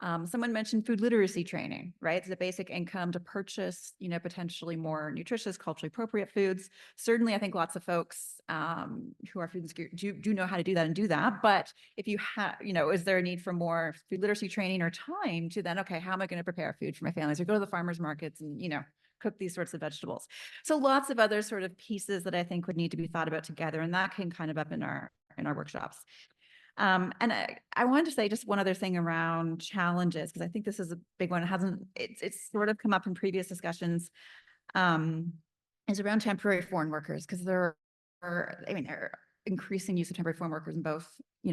Someone mentioned food literacy training, right? It's a basic income to purchase, potentially more nutritious, culturally appropriate foods. Certainly, I think lots of folks who are food insecure do know how to do that and do that. But if you have, is there a need for more food literacy training or time to then, okay, how am I going to prepare food for my families or go to the farmers markets and, cook these sorts of vegetables? So lots of other sort of pieces that I think would need to be thought about together, and that came kind of up in our workshops. And I wanted to say just one other thing around challenges, because I think this is a big one. It's sort of come up in previous discussions, is around temporary foreign workers, because there are increasing use of temporary foreign workers in both,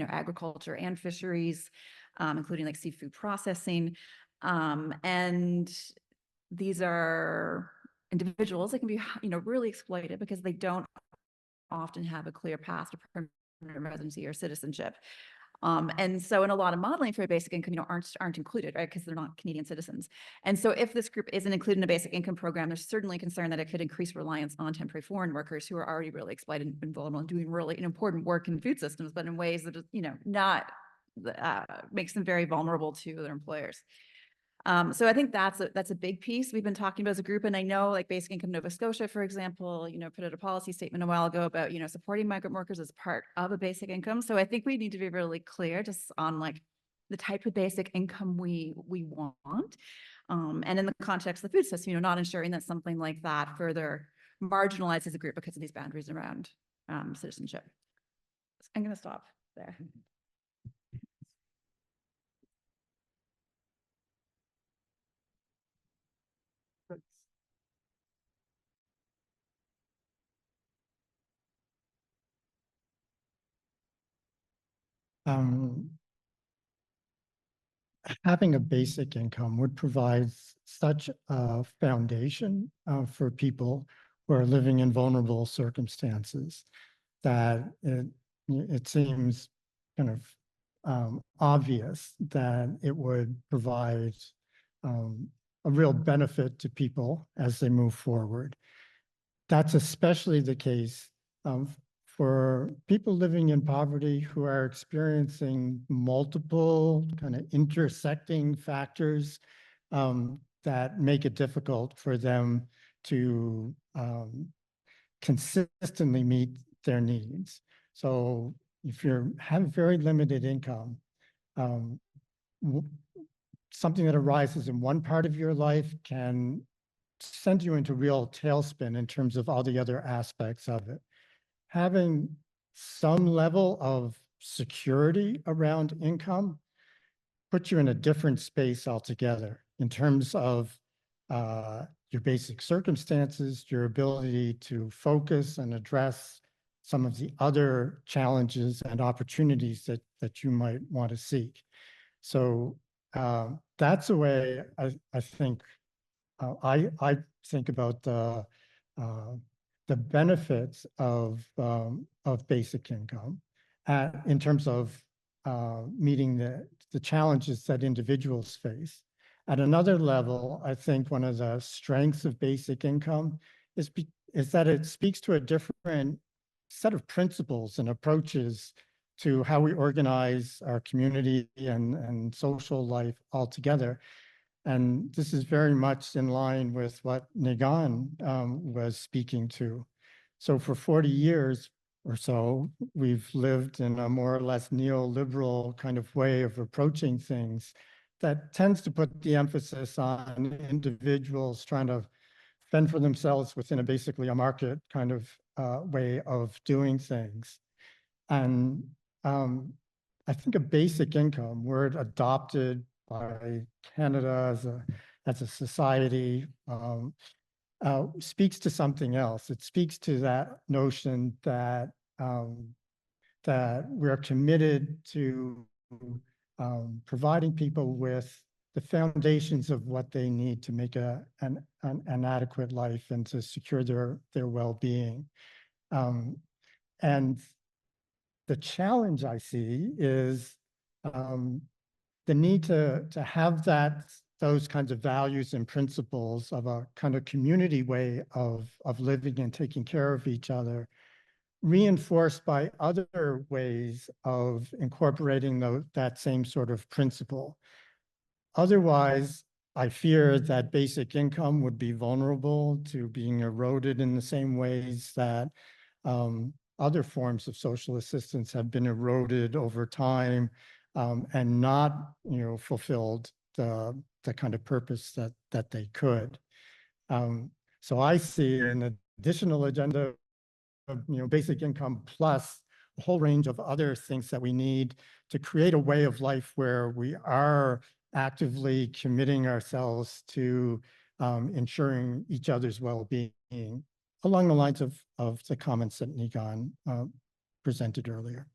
agriculture and fisheries, including like seafood processing. And these are individuals that can be, really exploited because they don't often have a clear path to residency or citizenship. And so in a lot of modeling for a basic income, aren't included, right? Because they're not Canadian citizens. And so if this group isn't included in a basic income program, there's certainly concern that it could increase reliance on temporary foreign workers who are already really exploited and vulnerable and doing really important work in food systems, but in ways that, not makes them very vulnerable to their employers. So I think that's a big piece we've been talking about as a group. And I know like Basic Income Nova Scotia, for example, put out a policy statement a while ago about, supporting migrant workers as part of a basic income. So I think we need to be really clear just on like the type of basic income we want. And in the context of the food system, not ensuring that something like that further marginalizes a group because of these boundaries around citizenship. I'm going to stop there. Having a basic income would provide such a foundation for people who are living in vulnerable circumstances that it seems kind of obvious that it would provide a real benefit to people as they move forward. That's especially the case for people living in poverty who are experiencing multiple kind of intersecting factors that make it difficult for them to consistently meet their needs. So if you have very limited income, something that arises in one part of your life can send you into real tailspin in terms of all the other aspects of it. Having some level of security around income puts you in a different space altogether in terms of your basic circumstances, your ability to focus and address some of the other challenges and opportunities that you might want to seek. So that's the way I think I think about the benefits of basic income in terms of meeting the challenges that individuals face. At another level, I think one of the strengths of basic income is that it speaks to a different set of principles and approaches to how we organize our community and social life altogether. And this is very much in line with what Gunn was speaking to. So for 40 years or so, we've lived in a more or less neoliberal kind of way of approaching things that tends to put the emphasis on individuals trying to fend for themselves within basically a market kind of way of doing things. And I think a basic income, word adopted by Canada as a society, speaks to something else. It speaks to that notion that that we're committed to providing people with the foundations of what they need to make an adequate life and to secure their well-being. And the challenge I see is the need to have those kinds of values and principles of a kind of community way of living and taking care of each other, reinforced by other ways of incorporating that same sort of principle. Otherwise, I fear that basic income would be vulnerable to being eroded in the same ways that other forms of social assistance have been eroded over time and not, fulfilled the kind of purpose that they could. So I see an additional agenda of, basic income plus a whole range of other things that we need to create a way of life where we are actively committing ourselves to ensuring each other's well-being along the lines of the comments that Gunn presented earlier.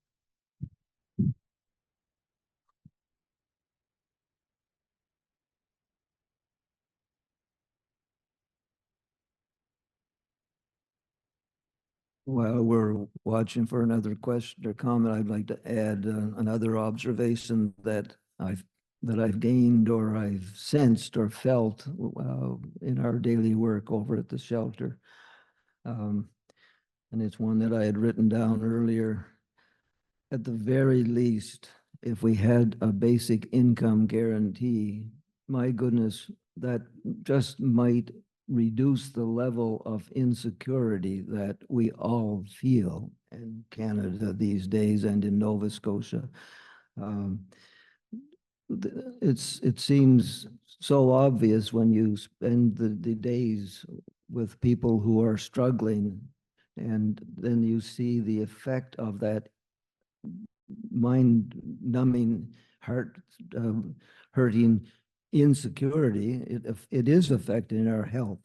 While we're watching for another question or comment, I'd like to add another observation that I've gained or I've sensed or felt in our daily work over at the shelter. And it's one that I had written down earlier. At the very least, if we had a basic income guarantee, my goodness, that just might reduce the level of insecurity that we all feel in Canada these days and in Nova Scotia. It seems so obvious when you spend the days with people who are struggling, and then you see the effect of that mind-numbing, hurting insecurity. It is affecting our health.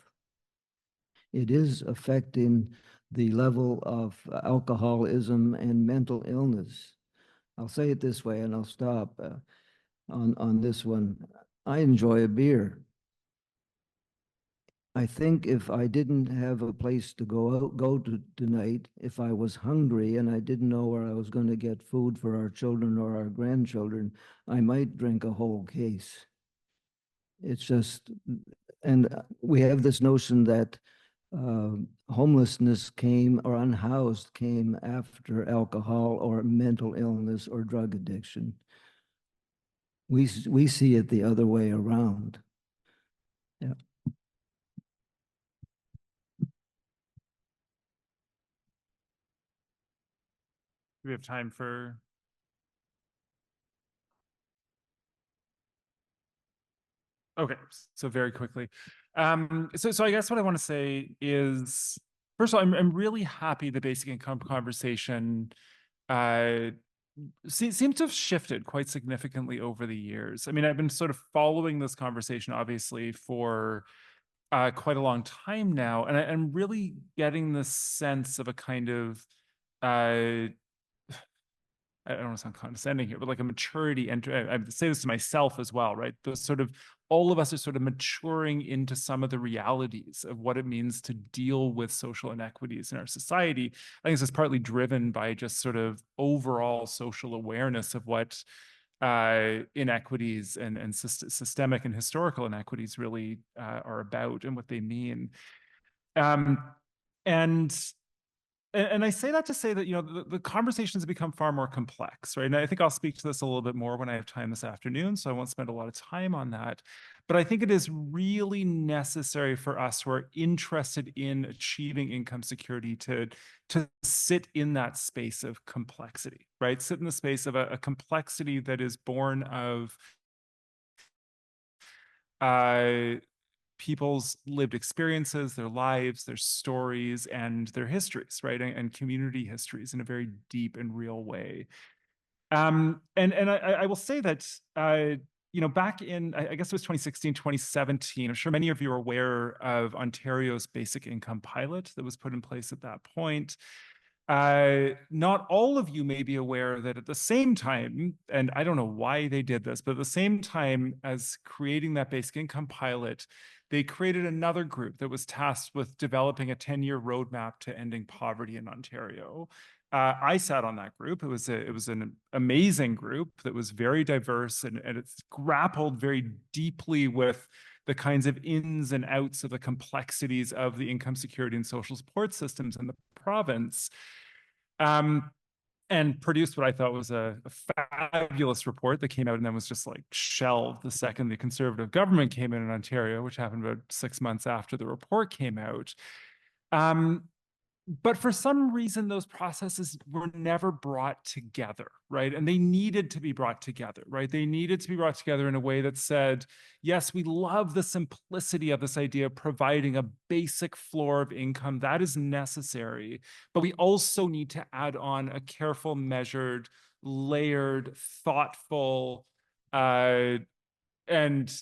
It is affecting the level of alcoholism and mental illness. I'll say it this way, and I'll stop on this one. I enjoy a beer. I think if I didn't have a place to go to tonight, if I was hungry and I didn't know where I was going to get food for our children or our grandchildren, I might drink a whole case. It's just, and we have this notion that homelessness came or unhoused came after alcohol or mental illness or drug addiction. We see it the other way around. Yeah. Do we have time for? Okay, so very quickly. So I guess what I want to say is, first of all, I'm really happy the basic income conversation seems to have shifted quite significantly over the years. I mean, I've been sort of following this conversation, obviously, for quite a long time now, and I'm really getting the sense of a kind of I don't want to sound condescending here, but like a maturity. And I say this to myself as well, right? The sort of, all of us are sort of maturing into some of the realities of what it means to deal with social inequities in our society. I think this is partly driven by just sort of overall social awareness of what inequities and systemic and historical inequities really are about and what they mean. And I say that to say that, you know, the conversations have become far more complex, right? And I think I'll speak to this a little bit more when I have time this afternoon, so I won't spend a lot of time on that. But I think it is really necessary for us who are interested in achieving income security to sit in that space of complexity, right? Sit in the space of a complexity that is born of people's lived experiences, their lives, their stories, and their histories, right? And community histories in a very deep and real way. And I will say that, you know, back in, I guess it was 2016, 2017, I'm sure many of you are aware of Ontario's basic income pilot that was put in place at that point. Not all of you may be aware that at the same time, and I don't know why they did this, but at the same time as creating that basic income pilot, they created another group that was tasked with developing a 10-year roadmap to ending poverty in Ontario. I sat on that group. It was an amazing group that was very diverse, and it's grappled very deeply with the kinds of ins and outs of the complexities of the income security and social support systems in the province. And produced what I thought was a fabulous report that came out and then was just like shelved the second the Conservative government came in Ontario, which happened about 6 months after the report came out. But for some reason, those processes were never brought together, right? And they needed to be brought together, right? They needed to be brought together in a way that said, yes, we love the simplicity of this idea of providing a basic floor of income. That is necessary. But we also need to add on a careful, measured, layered, thoughtful, and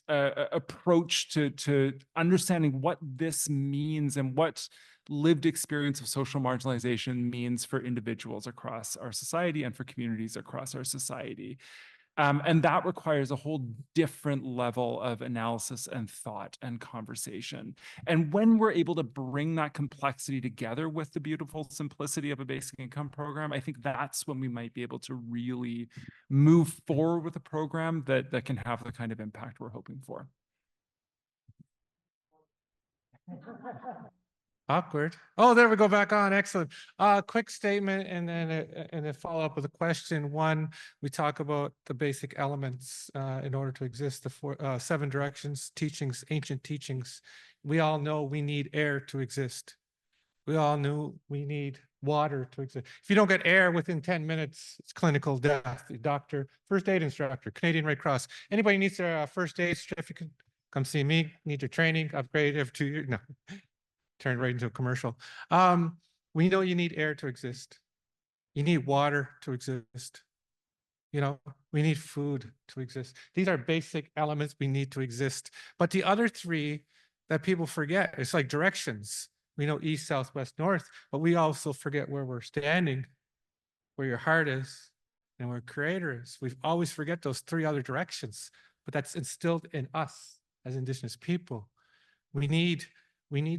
approach to understanding what this means and what lived experience of social marginalization means for individuals across our society and for communities across our society. And that requires a whole different level of analysis and thought and conversation. And when we're able to bring that complexity together with the beautiful simplicity of a basic income program, I think that's when we might be able to really move forward with a program that can have the kind of impact we're hoping for. Awkward. Oh, there we go, back on. Excellent. Quick statement and then follow up with a question. One, we talk about the basic elements in order to exist, the 7 directions, teachings, ancient teachings. We all know we need air to exist. We all knew we need water to exist. If you don't get air within 10 minutes, it's clinical death. The doctor, first aid instructor, Canadian Red Cross. Anybody needs their first aid certificate, come see me. Need your training, upgrade every 2 years. No. Turned right into a commercial. We know you need air to exist. You need water to exist. You know, we need food to exist. These are basic elements we need to exist. But the other 3 that people forget, it's like directions. We know east, south, west, north, but we also forget where we're standing, where your heart is, and where Creator is. We always forget those 3 other directions, but that's instilled in us as Indigenous people. We need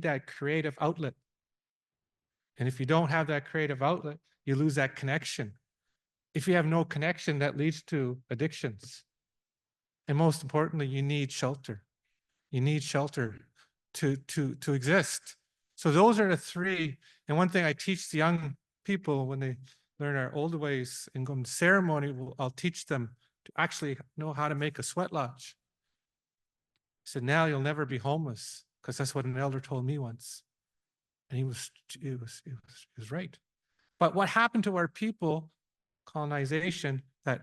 that creative outlet. And if you don't have that creative outlet, you lose that connection. If you have no connection, that leads to addictions. And most importantly, you need shelter. You need shelter to exist. So those are the 3. And one thing I teach the young people when they learn our old ways and go to ceremony, I'll teach them to actually know how to make a sweat lodge. I said, now you'll never be homeless, because that's what an elder told me once. And he was right. But what happened to our people, colonization, that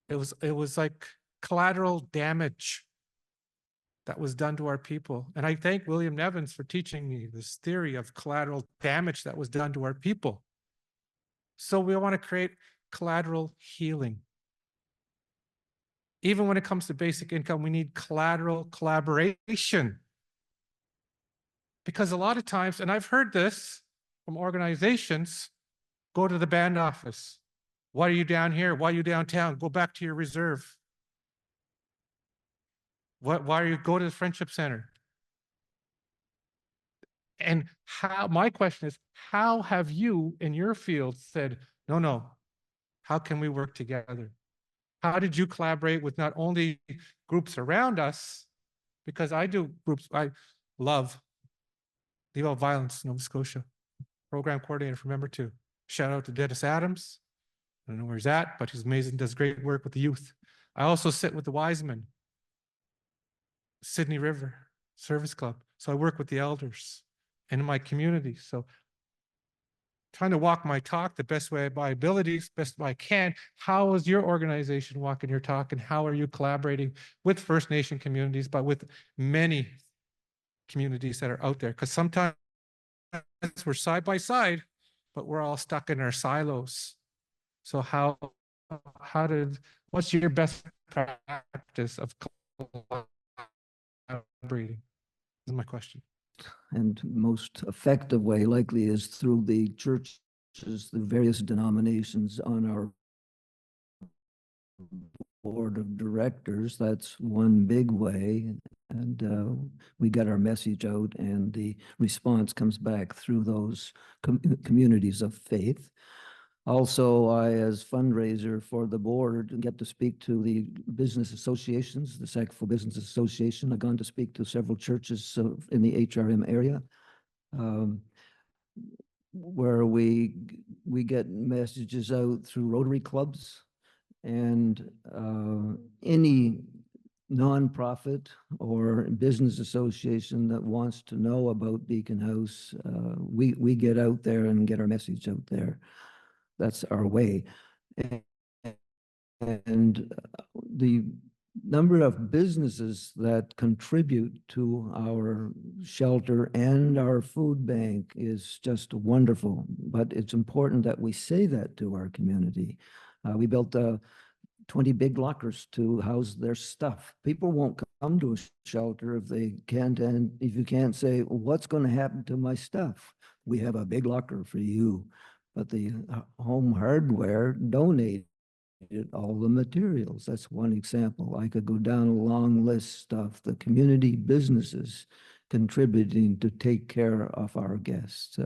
it was like collateral damage that was done to our people. And I thank William Nevins for teaching me this theory of collateral damage that was done to our people. So we want to create collateral healing. Even when it comes to basic income, we need collateral collaboration. Because a lot of times, and I've heard this from organizations, go to the band office. Why are you down here? Why are you downtown? Go back to your reserve. Why are you go to the Friendship Center? And my question is, how have you in your field said, no, how can we work together? How did you collaborate with not only groups around us, because I do groups, I love Leave Out Violence, Nova Scotia, program coordinator for Member 2. Shout out to Dennis Adams. I don't know where he's at, but he's amazing, does great work with the youth. I also sit with the Wiseman, Sydney River Service Club. So I work with the elders and in my community. So trying to walk my talk the best way by abilities, best way I can. How is your organization walking your talk, and how are you collaborating with First Nation communities, but with many communities that are out there? Because sometimes we're side by side, but we're all stuck in our silos. So what's your best practice of collaborating? Is my question. And most effective way likely is through the churches, the various denominations on our board of directors. That's one big way. And we get our message out, and the response comes back through those communities of faith. Also, I, as fundraiser for the board, get to speak to the business associations, the Sackville Business Association. I've gone to speak to several churches in the HRM area, where we get messages out through Rotary clubs, and any nonprofit or business association that wants to know about Beacon House, we get out there and get our message out there. That's our way. And the number of businesses that contribute to our shelter and our food bank is just wonderful. But it's important that we say that to our community. We built 20 big lockers to house their stuff. People won't come to a shelter if they can't, and if you can't say, well, what's going to happen to my stuff? We have a big locker for you. But the home hardware donated all the materials. That's one example. I could go down a long list of the community businesses contributing to take care of our guests.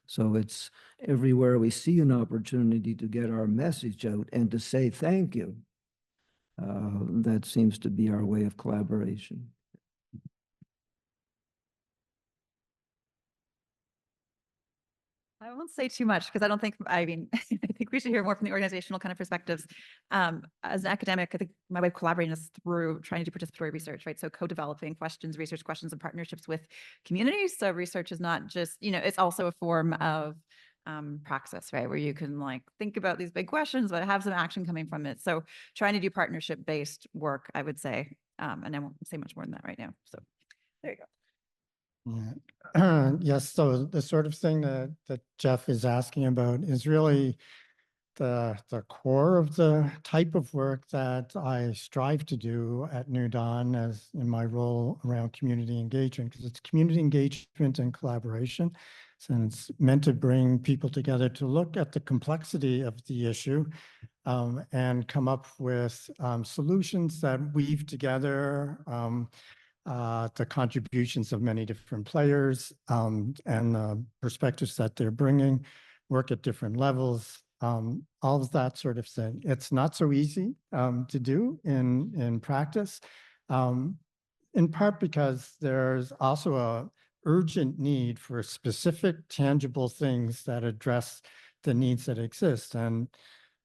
So it's everywhere we see an opportunity to get our message out and to say thank you. That seems to be our way of collaboration. I won't say too much because I don't think, I mean, I think we should hear more from the organizational kind of perspectives. As an academic, I think my way of collaborating is through trying to do participatory research, right? So co-developing questions, research questions and partnerships with communities. So research is not just, it's also a form of praxis, right? Where you can like think about these big questions, but have some action coming from it. So trying to do partnership-based work, I would say, and I won't say much more than that right now. So there you go. Yes, so the sort of thing that Jeff is asking about is really the core of the type of work that I strive to do at New Dawn as in my role around community engagement, because it's community engagement and collaboration. So it's meant to bring people together to look at the complexity of the issue and come up with solutions that weave together the contributions of many different players and the perspectives that they're bringing, work at different levels, all of that sort of thing. It's not so easy to do in practice, in part because there's also a urgent need for specific tangible things that address the needs that exist. And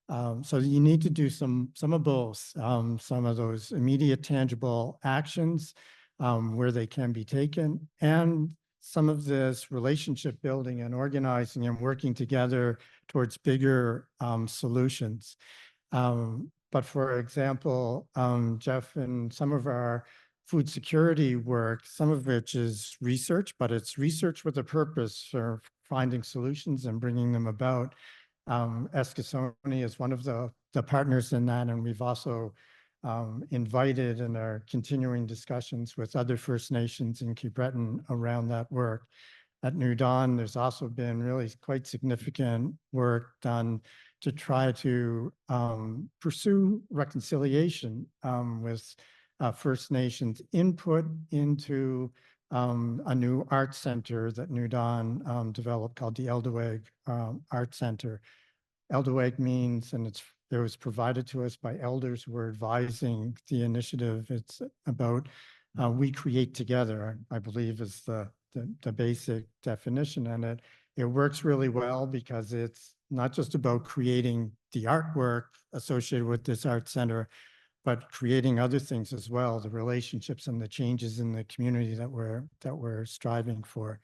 so you need to do some of both, some of those immediate tangible actions where they can be taken, and some of this relationship building and organizing and working together towards bigger solutions. But for example, Jeff, in some of our food security work, some of which is research, but it's research with a purpose for finding solutions and bringing them about. Eskasoni is one of the partners in that, and we've also invited and are continuing discussions with other First Nations in Cape Breton around that work. At New Dawn, there's also been really quite significant work done to try to pursue reconciliation with First Nations input into a new art center that New Dawn developed called the Eldoweg Art Center. Eldoweg means, and it was provided to us by elders who were advising the initiative. It's about we create together, I believe is the basic definition. And it works really well because it's not just about creating the artwork associated with this art center, but creating other things as well, the relationships and the changes in the community that we're striving for.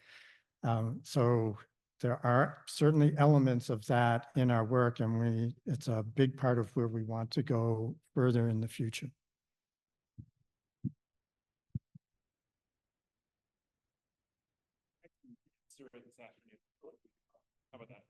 So there are certainly elements of that in our work, and it's a big part of where we want to go further in the future. How about that?